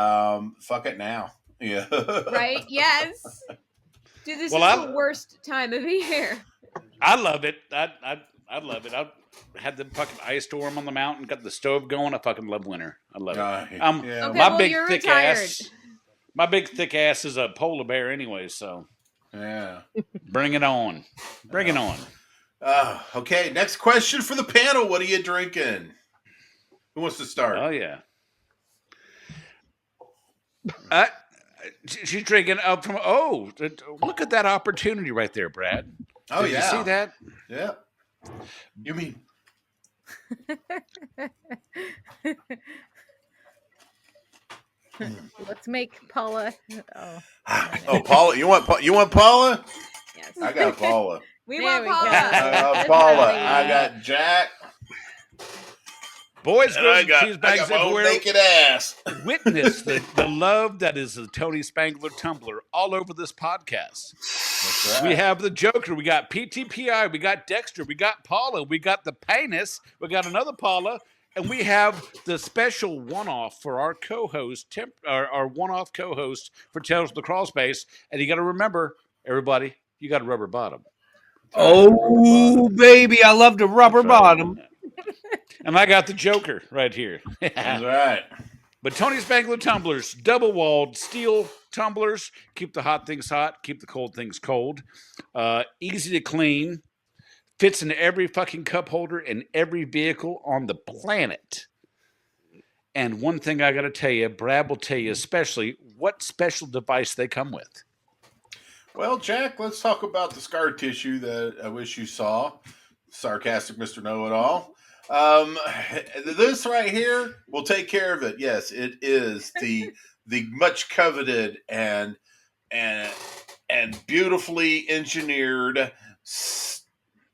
fuck it now. Yeah. Right? Yes. Dude, this Well, is the worst time of year. I love it. I love it. I had the fucking ice storm on the mountain, got the stove going. I fucking love winter. I love it. Yeah. Okay, My well, big you're thick retired. ass. My big thick ass is a polar bear anyway. So Yeah. bring it on. Bring it on. Okay. Next question for the panel. What are you drinking? Who wants to start? Oh yeah. She's drinking up from. Oh, look at that opportunity right there, Brad. Oh, Did you see that? Yeah. You mean? Let's make Paula. Oh, Oh, Paula. You want Paula? Yes. I got Paula. We There want we go. Paula. I got That's Paula. right. I got Jack. Boys, And girls, I and got, cheese I bags got my own everywhere. naked ass. Witness the love that is the Tony Spangler Tumbler all over this podcast. That's We right. have the Joker, we got PTPI, we got Dexter, we got Paula, we got the Penis, we got another Paula, and we have the special one-off for our co-host, our one-off co-host for Tales of the Crawl Space. And you got to remember, everybody, you got a rubber bottom. Oh, baby, I love the rubber That's right. bottom. And I got the Joker right here. That's right. But Tony Spangler tumblers, double-walled steel tumblers, keep the hot things hot, keep the cold things cold. Easy to clean, fits in every fucking cup holder in every vehicle on the planet. And one thing I got to tell you, Brad will tell you especially what special device they come with. Well, Jack, let's talk about the scar tissue that I wish you saw. Sarcastic Mr. Know-It-All. This right here will take care of it. Yes, it is the much coveted and beautifully engineered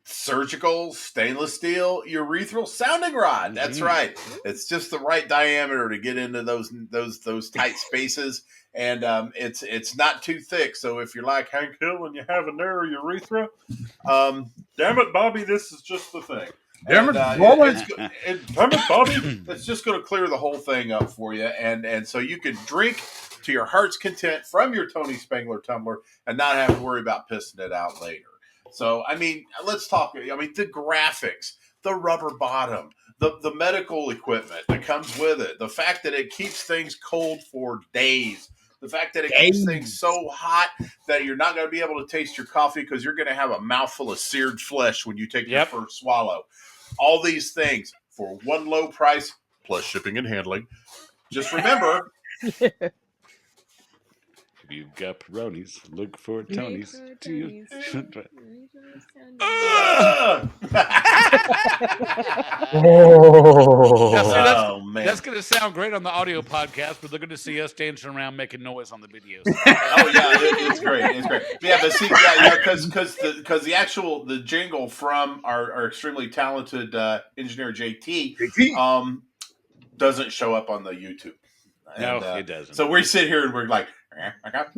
surgical stainless steel urethral sounding rod. That's right. It's just the right diameter to get into those tight spaces, and it's not too thick. So if you're like Hank Hill and you have a narrow urethra, damn it, Bobby, this is just the thing. Damn it, And, Bobby. damn it, Bobby, it's just going to clear the whole thing up for you, and so you can drink to your heart's content from your Tony Spangler tumbler and not have to worry about pissing it out later. So, I mean, let's talk. I mean, the graphics, the rubber bottom, the medical equipment that comes with it, the fact that it keeps things cold for days, the fact that it keeps things so hot that you're not going to be able to taste your coffee because you're going to have a mouthful of seared flesh when you take your first swallow. All these things for one low price plus shipping and handling. Just remember. If you've got Peronis, look for Tony's. Oh, man. That's going to sound great on the audio podcast, but they're going to see us dancing around making noise on the videos. Oh yeah, it's great. It's great. Yeah, but see, because the jingle from our extremely talented engineer JT doesn't show up on the YouTube. No, it doesn't. So we sit here and we're like, I got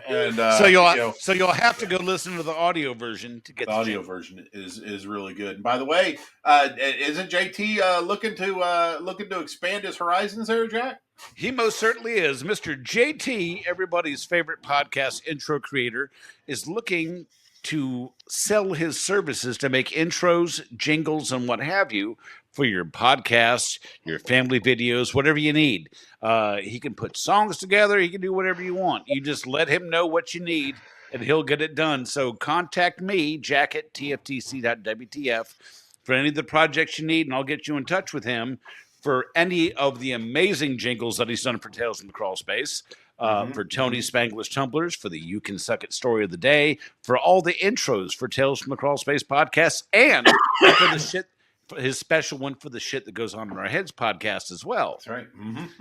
and so you'll have to go listen to the audio version to get the audio version is really good. And by the way, isn't JT looking to expand his horizons there, Jack? He most certainly is. Mr. JT, everybody's favorite podcast intro creator, is looking to sell his services to make intros, jingles, and what have you for your podcasts, your family videos, whatever you need. He can put songs together. He can do whatever you want. You just let him know what you need, and he'll get it done. So contact me, Jack at tftc.wtf, for any of the projects you need, and I'll get you in touch with him for any of the amazing jingles that he's done for Tales from the Crawl Space, for Tony Spangler's Tumblers, for the You Can Suck It Story of the Day, for all the intros for Tales from the Crawl Space podcast, and for the shit, his special one for the shit that goes on in our heads podcast as well. That's right.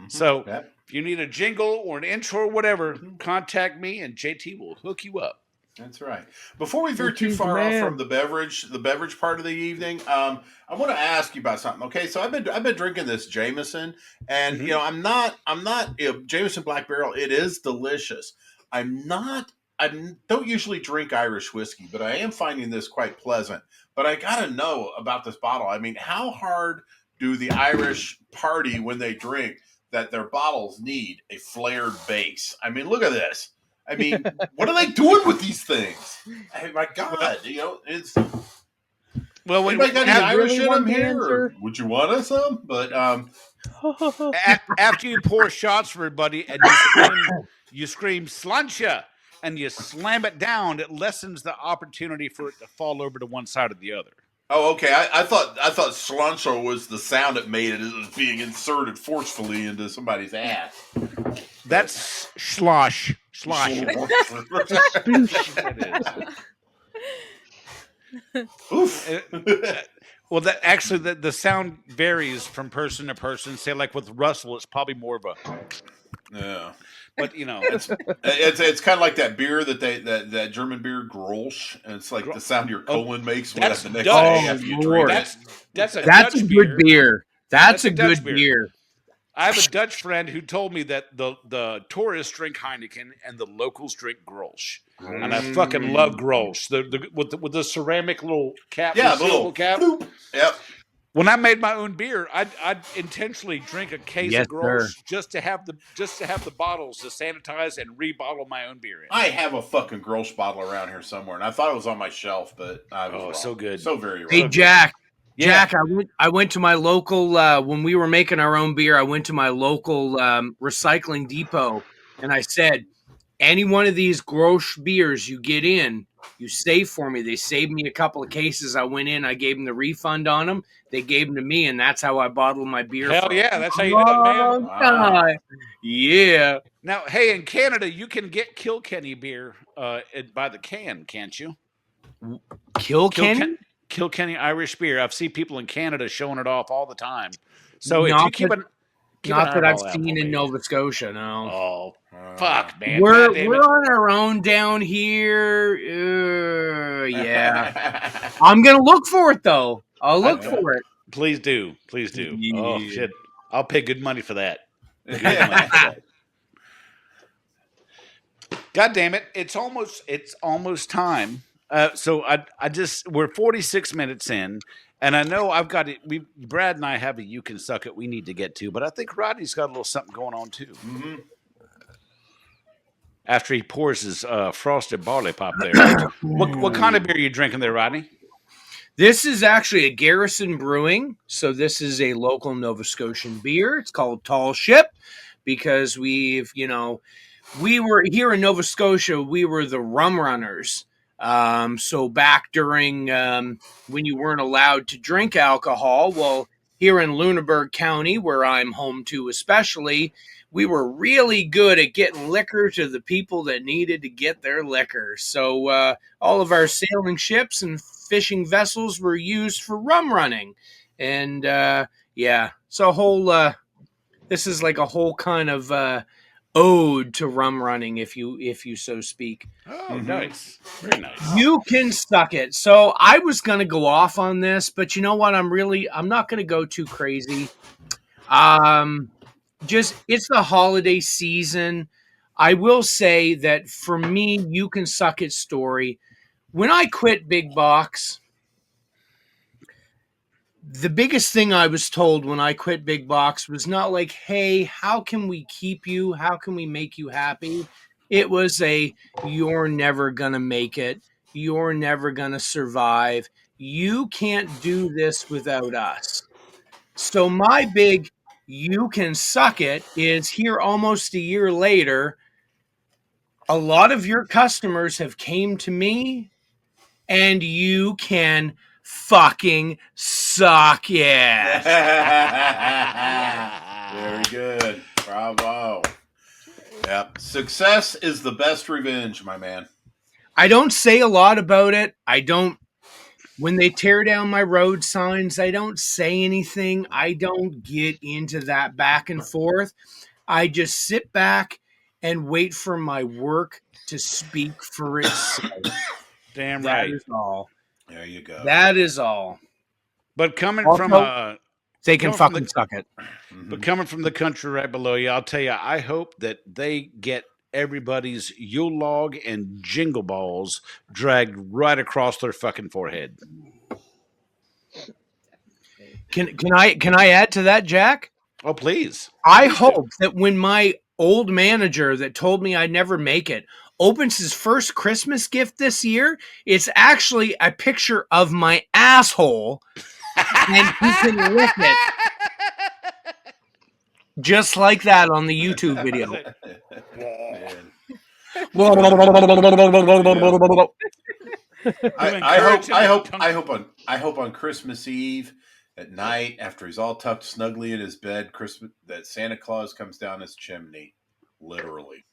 So if you need a jingle or an intro or whatever, contact me and JT will hook you up. That's right. Before we veer too He's the far off man. from the beverage part of the evening, I want to ask you about something. Okay, so I've been drinking this Jameson, and Mhm. you know, I'm not Jameson Black Barrel. It is delicious. I'm not. I don't usually drink Irish whiskey, but I am finding this quite pleasant. But I gotta know about this bottle. I mean, how hard do the Irish party when they drink that their bottles need a flared base? I mean, look at this. I mean, what are they doing with these things? Hey, my God, you know, it's. Well, Anybody got any I Irish really in want them the here? Or answer. would you want us some? But after you pour shots for everybody and you scream "Slancha" and you slam it down, it lessens the opportunity for it to fall over to one side or the other. oh, okay. I thought cilantro was the sound it made. It was being inserted forcefully into somebody's ass. That's slosh. Slosh. Oof. Well, that actually the sound varies from person to person. Say like with Russell, it's probably more of a. Yeah. But you know, It's kind of like that beer that German beer Grolsch, and it's like the sound your colon makes when that's the next Dutch. day after you drink Lord. it. That's a That's Dutch a good beer. That's a Dutch good beer. I have a Dutch friend who told me that the tourists drink Heineken and the locals drink Grolsch, and I fucking love Grolsch. With the ceramic little cap, Yeah, the little sealable cap. bloop. Yep. When I made my own beer, I'd intentionally drink a case Yes, of Grolsch sir. just to have the bottles to sanitize and rebottle my own beer in. I have a fucking Grolsch bottle around here somewhere, and I thought it was on my shelf, but I was wrong. So good. So very wrong. Hey, Jack. Yeah. Jack, I went to my local when we were making our own beer. I went to my local recycling depot, and I said, any one of these gross beers you get in, you save for me. They saved me a couple of cases. I went in, I gave them the refund on them. They gave them to me, and that's how I bottled my beer. Hell for yeah, that's how you do it, man. long time. Yeah. Now, hey, in Canada, you can get Kilkenny beer by the can, can't you? Kilkenny? Kilkenny Irish beer. I've seen people in Canada showing it off all the time. So if Not you keep an Not that I've eyeball out seen for in me. Nova Scotia, no. Oh, fuck, man. We're Goddamn we're it. on our own down here. Yeah. I'm gonna look for it though. I'll look for it. Please do. Please do. Oh, Yeah. shit. I'll pay good money for that. Good money for that. God damn it. It's almost time. So we're 46 minutes in, and I know I've got it. Brad and I have a You Can Suck It we need to get to, but I think Rodney's got a little something going on too. Mm-hmm. After he pours his frosted barley pop there. What kind of beer are you drinking there, Rodney? This is actually a Garrison Brewing. So this is a local Nova Scotian beer. It's called Tall Ship because we were here in Nova Scotia, we were the rum runners. So back during when you weren't allowed to drink alcohol, well, here in Lunenburg County, where I'm home to especially, we were really good at getting liquor to the people that needed to get their liquor. So all of our sailing ships and fishing vessels were used for rum running. And so this is like a whole kind of ode to rum running, if you so speak. Oh, nice. Very nice. You Can Suck It. So I was gonna go off on this, but you know what? I'm not gonna go too crazy. Just it's the holiday season. I will say that for me, You Can Suck It story. When I quit Big Box, the biggest thing I was told when I quit Big Box was not like, hey, how can we keep you? How can we make you happy? It was you're never going to make it. You're never going to survive. You can't do this without us. So my big You Can Suck It is here almost a year later. A lot of your customers have came to me and you can fucking suck it. Very good. Bravo. Yep. Success is the best revenge, my man. I don't say a lot about it. When they tear down my road signs, I don't say anything. I don't get into that back and forth. I just sit back and wait for my work to speak for itself. Damn That right. is all. There you go. That is all. But coming Also, from they can coming from fucking suck it. but coming from the country right below you, I'll tell you, I hope that they get everybody's Yule log and jingle balls dragged right across their fucking forehead. Can I add to that, Jack? Oh, please. I Please do. hope that when my old manager that told me I'd never make it opens his first Christmas gift this year, it's actually a picture of my asshole, and he can lick it just like that on the YouTube video. I hope on Christmas Eve at night, after he's all tucked snugly in his bed, that Santa Claus comes down his chimney, literally.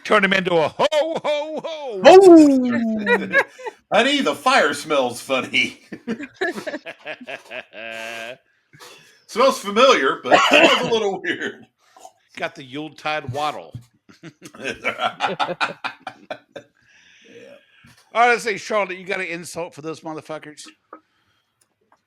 Turn him into a ho ho ho. Oh! Honey, the fire smells funny. Smells familiar, but smells a little weird. Got the Yuletide waddle. All right, let's say, Charlotte, you got an insult for those motherfuckers?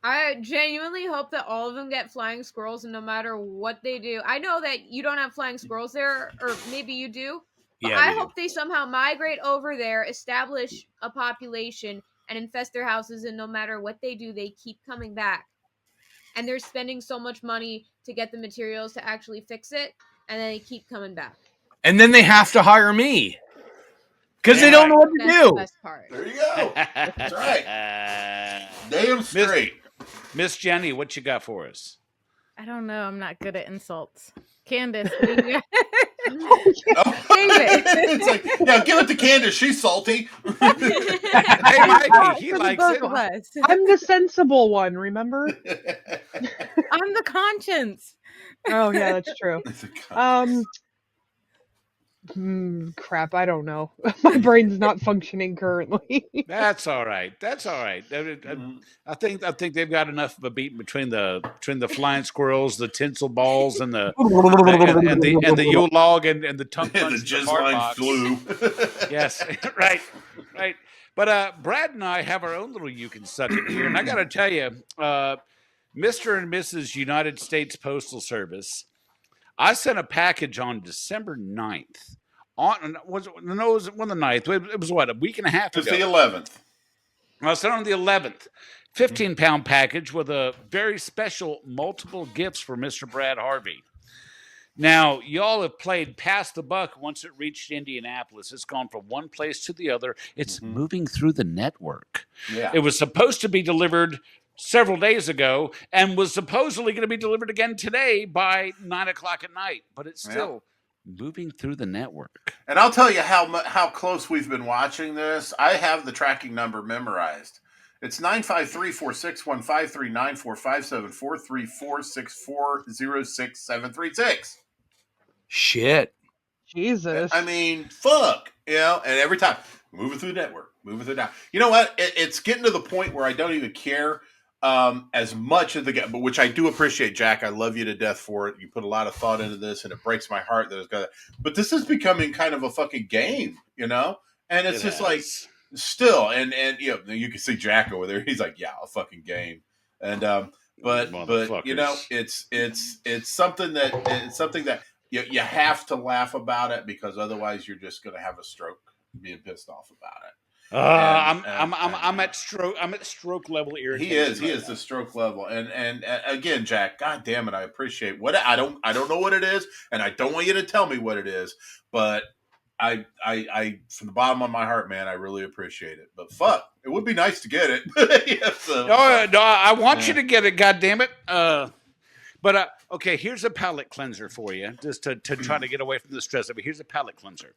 I genuinely hope that all of them get flying squirrels, and no matter what they do, I know that you don't have flying squirrels there, or maybe you do. But Yeah, I we do. hope they somehow migrate over there, establish a population, and infest their houses, and no matter what they do, they keep coming back. And they're spending so much money to get the materials to actually fix it, and then they keep coming back. And then they have to hire me because they don't know what to That's the do. best part. There you go. That's right. Damn straight. Miss Jenny, what you got for us? I don't know. I'm not good at insults. Candyce, what do you got? It's like, yeah, give it to Kandyce. She's salty. Hey, Mikey, he likes it. Bless. I'm the sensible one, remember? I'm the conscience. Oh yeah, that's true. Crap, I don't know. My brain's not functioning currently. That's all right. That's all right. I think they've got enough of a beat between the flying squirrels, the tinsel balls, and the Yule log and the tongue The punch. jizz line flew. Yes, right. But Brad and I have our own little you can suck it here, and I got to tell you, Mr. and Mrs. United States Postal Service, I sent a package on December 9th. It was on the 9th. It was what, a week and a half ago? It's the 11th. I sent on the 11th. 15-pound package with a very special multiple gifts for Mr. Brad Harvey. Now, y'all have played Pass the Buck once it reached Indianapolis. It's gone from one place to the other. It's moving through the network. Yeah. It was supposed to be delivered several days ago and was supposedly going to be delivered again today by 9 o'clock at night, but it's still moving through the network. And I'll tell you how close we've been watching this. I have the tracking number memorized. It's 953-461-5394-574-346406736. Shit. Jesus. I mean, fuck. You know, and every time, moving through the network, moving through now. You know what? It's getting to the point where I don't even care as much of but which I do appreciate, Jack. I love you to death for it. You put a lot of thought into this, and it breaks my heart that it's got. But this is becoming kind of a fucking game, you know. And it's just like still, and you know, you can see Jack over there. He's like, yeah, a fucking game. And but you know, it's something that you have to laugh about it because otherwise you're just going to have a stroke being pissed off about it. I'm at stroke level irritation. He is the stroke level, and again, Jack, God damn it, I appreciate what I don't know what it is, and I don't want you to tell me what it is, but I from the bottom of my heart, man, I really appreciate it. But fuck, it would be nice to get it. No, I want you to get it. God damn it. But okay, here's a palate cleanser for you, just to try to get away from the stress of it. Here's a palate cleanser.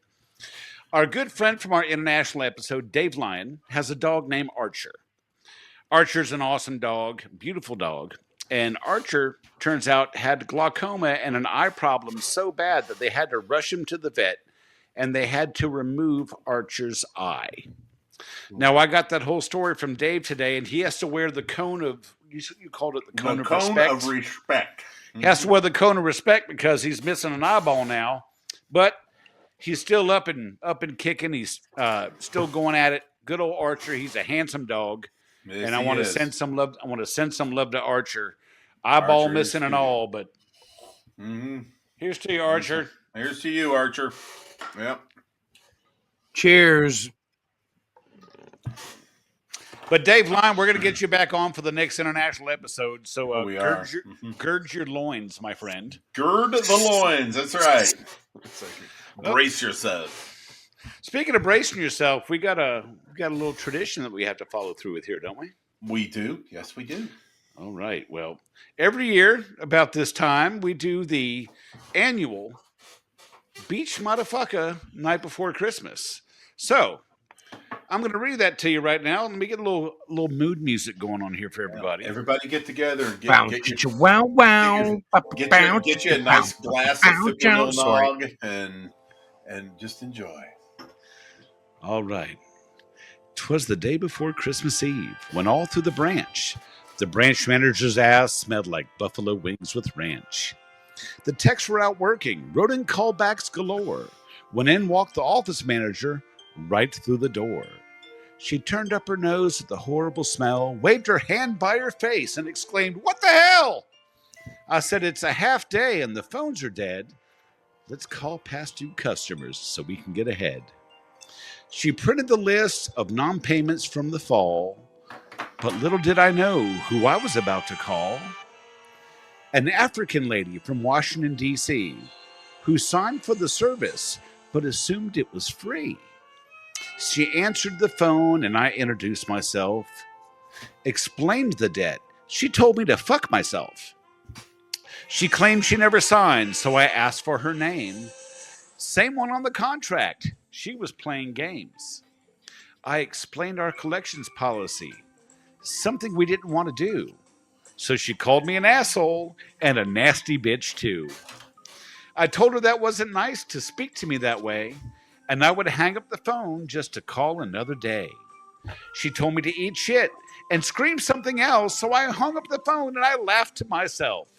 Our good friend from our international episode, Dave Lyon, has a dog named Archer. Archer's an awesome dog, beautiful dog. And Archer, turns out, had glaucoma and an eye problem so bad that they had to rush him to the vet, and they had to remove Archer's eye. Now, I got that whole story from Dave today, and he has to wear the cone of, you called it the cone of respect. Of respect. Has to wear the cone of respect because he's missing an eyeball now, but he's still up and kicking. He's still going at it. Good old Archer. He's a handsome dog, Yes, and I he want to is. send some love. I want to send some love to Archer. Eyeball Archer missing is and cute. all, but here's to you, Archer. Here's to you, Archer. Yep. Cheers. But Dave Lyon, we're going to get you back on for the next international episode. So we are. Gird your loins, my friend. Gird the loins. That's right. Brace yourself. Speaking of bracing yourself, we got a little tradition that we have to follow through with here, don't we? We do. Yes, we do. All right. Well, every year about this time, we do the annual Beech Madafaka night before Christmas. So I'm going to read that to you right now. Let me get a little mood music going on here for everybody. Everybody get together and get you a nice glass of nog and just enjoy. All right. 'Twas the day before Christmas Eve when all through the branch manager's ass smelled like buffalo wings with ranch. The techs were out working, rodent callbacks galore, when in walked the office manager right through the door. She turned up her nose at the horrible smell, waved her hand by her face, and exclaimed, "What the hell?" I said, "It's a half day and the phones are dead. Let's call past due customers so we can get ahead." She printed the list of non-payments from the fall, but little did I know who I was about to call. An African lady from Washington, D.C., who signed for the service but assumed it was free. She answered the phone and I introduced myself, explained the debt. She told me to fuck myself. She claimed she never signed, so I asked for her name. Same one on the contract. She was playing games. I explained our collections policy, something we didn't want to do. So she called me an asshole and a nasty bitch too. I told her that wasn't nice to speak to me that way, and I would hang up the phone just to call another day. She told me to eat shit and scream something else, so I hung up the phone and I laughed to myself.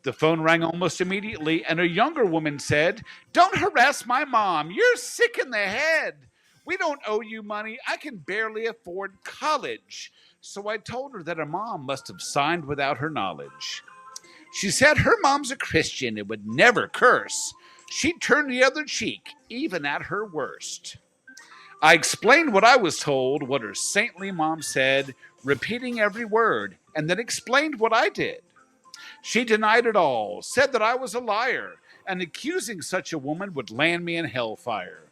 The phone rang almost immediately, and a younger woman said, "Don't harass my mom. You're sick in the head. We don't owe you money. I can barely afford college." So I told her that her mom must have signed without her knowledge. She said her mom's a Christian and would never curse. She'd turn the other cheek, even at her worst. I explained what I was told, what her saintly mom said, repeating every word, and then explained what I did. She denied it all, said that I was a liar, and accusing such a woman would land me in hellfire.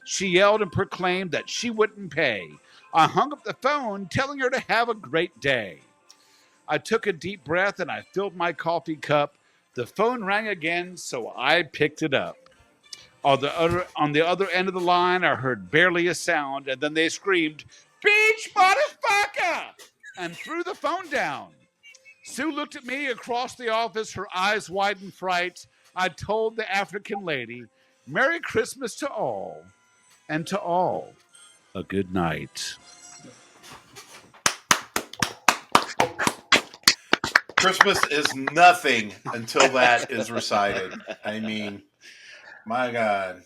She yelled and proclaimed that she wouldn't pay. I hung up the phone, telling her to have a great day. I took a deep breath and I filled my coffee cup. The phone rang again, so I picked it up. On the other end of the line, I heard barely a sound, and then they screamed, "Beech, motherfucker!" and threw the phone down. Sue looked at me across the office, her eyes wide in fright. I told the African lady, "Merry Christmas to all, and to all, a good night." Christmas is nothing until that is recited. I mean, my God.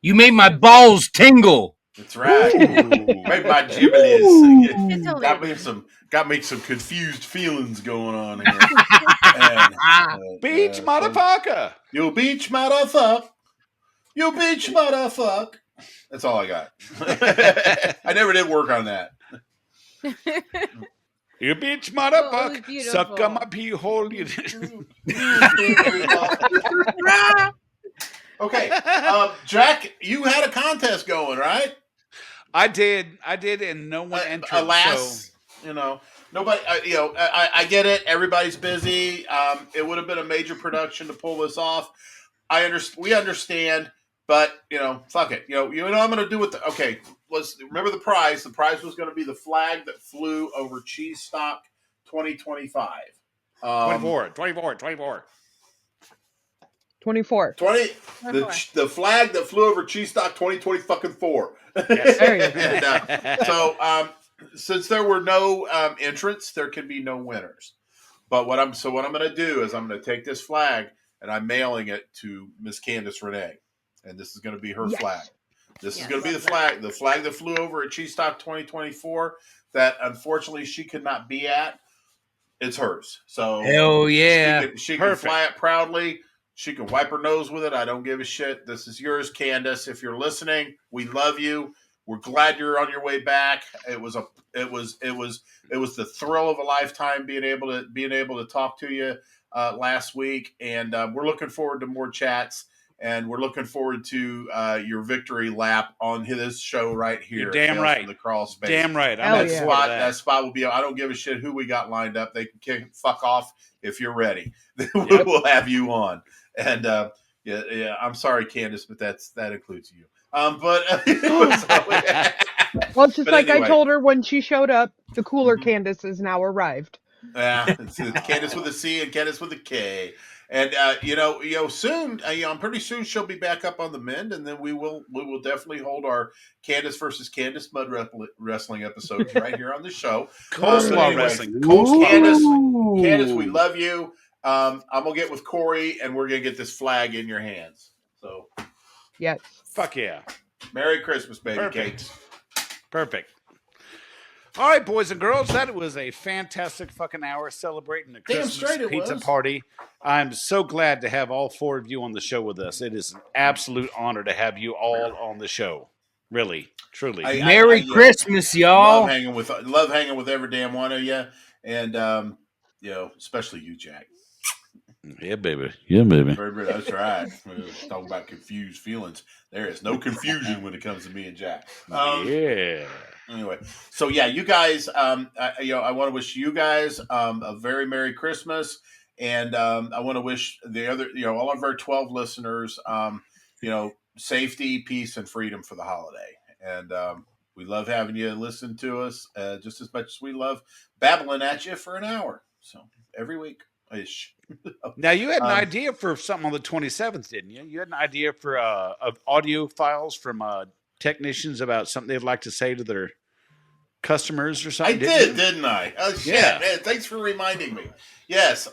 You made my balls tingle. That's right. Made my giblets. Got me some confused feelings going on here. Beech, motherfucker. You beech, motherfucker. You beech, motherfucker. That's all I got. I never did work on that. You bitch motherfucker. Suck on my pee hole. Okay. Jack, you had a contest going, right? I did, and no one entered. Alas, so. Nobody. I get it. Everybody's busy. It would have been a major production to pull this off. We understand, but fuck it. I'm going to do it. Okay, let's remember the prize. The prize was going to be the flag that flew over Cheese Stock 2025. 24. 24. 20. The flag that flew over Cheese Stock 2024. Yes. There you go. And, so since there were no entrants, there can be no winners. But what I'm going to do is I'm going to take this flag and I'm mailing it to Miss Kandyce Renee, and this is going to be her flag. This is going to be the flag that flew over at Cheese Stock 2024 that unfortunately she could not be at. It's hers. So hell yeah, she can fly it proudly. She can wipe her nose with it. I don't give a shit. This is yours, Kandyce. If you're listening, we love you. We're glad you're on your way back. It was the thrill of a lifetime being able to talk to you last week, and we're looking forward to more chats. And we're looking forward to your victory lap on this show right here. You're damn right. The crawl space. Damn right. That spot will be. I don't give a shit who we got lined up. They can fuck off if you're ready. We'll have you on. And yeah. I'm sorry, Kandyce, but that includes you. Well, it's just like anyway. I told her when she showed up. The cooler Kandyce has now arrived. Yeah, it's Kandyce with a C and Kandyce with a K. And soon, I'm pretty soon she'll be back up on the mend, and then we will definitely hold our Kandyce versus Kandyce mud wrestling episodes right here on the show. Coleslaw wrestling. Kandyce, we love you. I'm gonna get with Corey, and we're gonna get this flag in your hands. So, yes, fuck yeah, Merry Christmas, baby cakes. Perfect. All right, boys and girls, that was a fantastic fucking hour celebrating the Christmas pizza party. I'm so glad to have all four of you on the show with us. It is an absolute honor to have you all on the show. Really, truly. Merry Christmas, y'all. Love hanging with every damn one of you, and especially you, Jack. Yeah, baby. That's right. Talking about confused feelings. There is no confusion when it comes to me and Jack. Yeah. Anyway, so yeah, you guys, I want to wish you guys a very Merry Christmas, and I want to wish the other, all of our 12 listeners, safety, peace, and freedom for the holiday. And we love having you listen to us just as much as we love babbling at you for an hour. So every week ish. Now you had an idea for something on the 27th, didn't you? You had an idea for of audio files from technicians about something they'd like to say to their customers or something. Didn't I? Oh shit, yeah. Man, thanks for reminding me. Yes,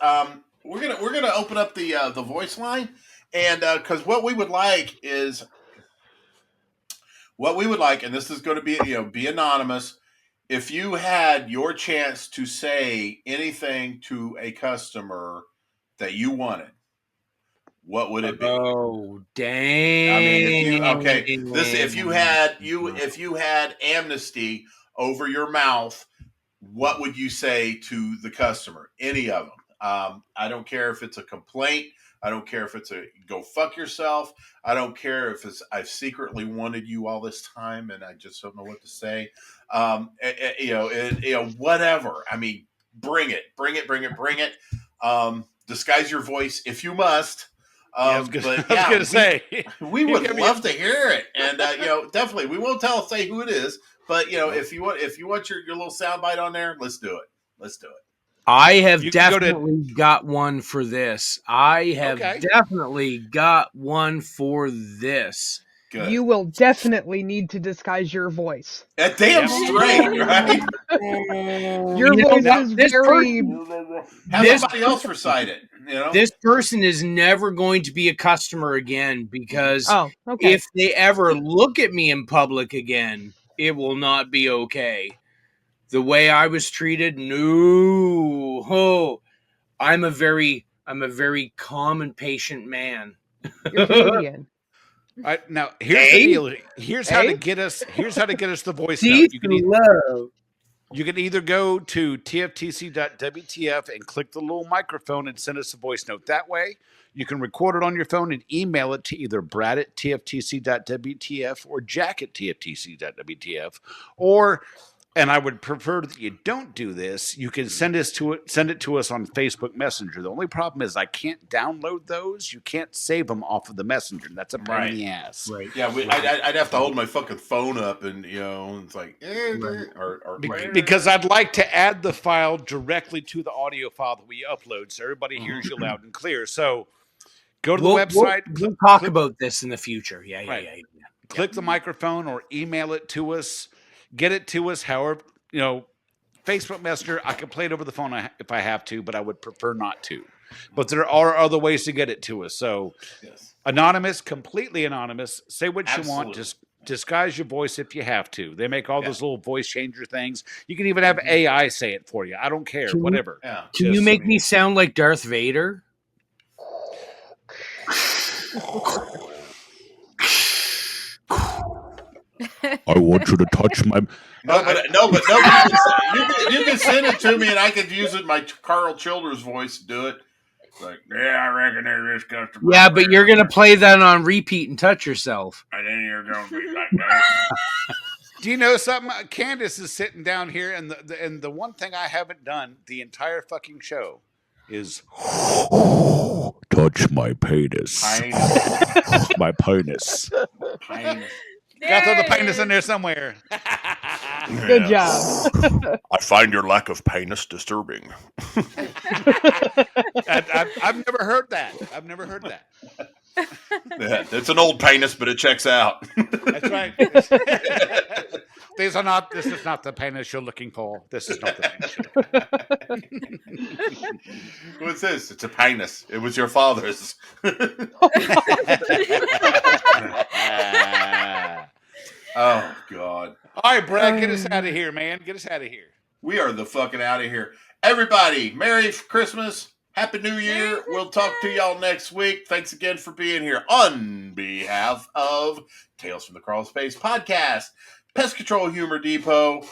we're gonna open up the voice line, and because what we would like, and this is going to be be anonymous. If you had your chance to say anything to a customer that you wanted, what would it be? Oh, dang! I mean, if you had amnesty over your mouth, what would you say to the customer? Any of them? I don't care if it's a complaint. I don't care if it's a go fuck yourself. I don't care if it's I've secretly wanted you all this time and I just don't know what to say. Whatever. I mean, bring it. Disguise your voice if you must. I was going to say we would love to hear it, and definitely we won't say who it is, but if you want your little soundbite on there, let's do it. I have definitely got one for this. Definitely got one for this. Good. You will definitely need to disguise your voice. That damn straight, right? Your voice is very. Have somebody else recite it. This person is never going to be a customer again because if they ever look at me in public again, it will not be okay. The way I was treated, no. Oh, I'm a very calm and patient man. You're Canadian. All right, now here's the deal. Here's how to get us the voice note. You can either go to tftc.wtf and click the little microphone and send us a voice note that way. You can record it on your phone and email it to either Brad at tftc.wtf or Jack at tftc.wtf. Or, and I would prefer that you don't do this, you can send it to us on Facebook Messenger. The only problem is I can't download those. You can't save them off of the Messenger. That's a pain in the ass. Right. Yeah, I'd have to hold my fucking phone up and it's like because I'd like to add the file directly to the audio file that we upload so everybody hears you loud and clear. So go to the website. We'll talk about this in the future. Yeah. Click the microphone or email it to us. Get it to us however, Facebook Messenger. I can play it over the phone if I have to, but I would prefer not to. But there are other ways to get it to us. So anonymous, completely anonymous. Say what you want. Just disguise your voice if you have to. They make all those little voice changer things. You can even have AI say it for you. I don't care. Whatever. Can you make me sound like Darth Vader? I want you to touch my. No, but you can send it to me, and I could use it. My Carl Childers voice to do it. Like, I reckon there's this customer. Yeah, but you're gonna play that on repeat and touch yourself. And then you're gonna be like that. Do you know something? Kandyce is sitting down here, and the one thing I haven't done the entire fucking show is touch my penis. My penis. Got the penis in there somewhere. Good job. I find your lack of penis disturbing. I've never heard that. Yeah, it's an old penis, but it checks out. That's right. This is not the penis you're looking for. This is not the penis you're looking for. What's this? It's a penis. It was your father's. Oh, God. All right, Brad, get us out of here, man. Get us out of here. We are the fucking out of here. Everybody, Merry Christmas. Happy New Year. We'll talk to y'all next week. Thanks again for being here on behalf of Tales from the Crawl Space podcast, Pest Control Humor Depot,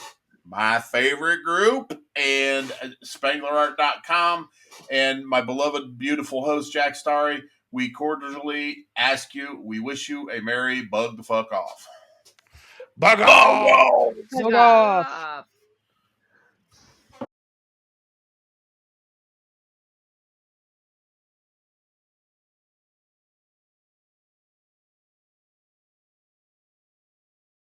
my favorite group, and SpanglerArt.com, and my beloved, beautiful host, Jack Starry. We cordially we wish you a merry bug the fuck off. Bug off! Bug off.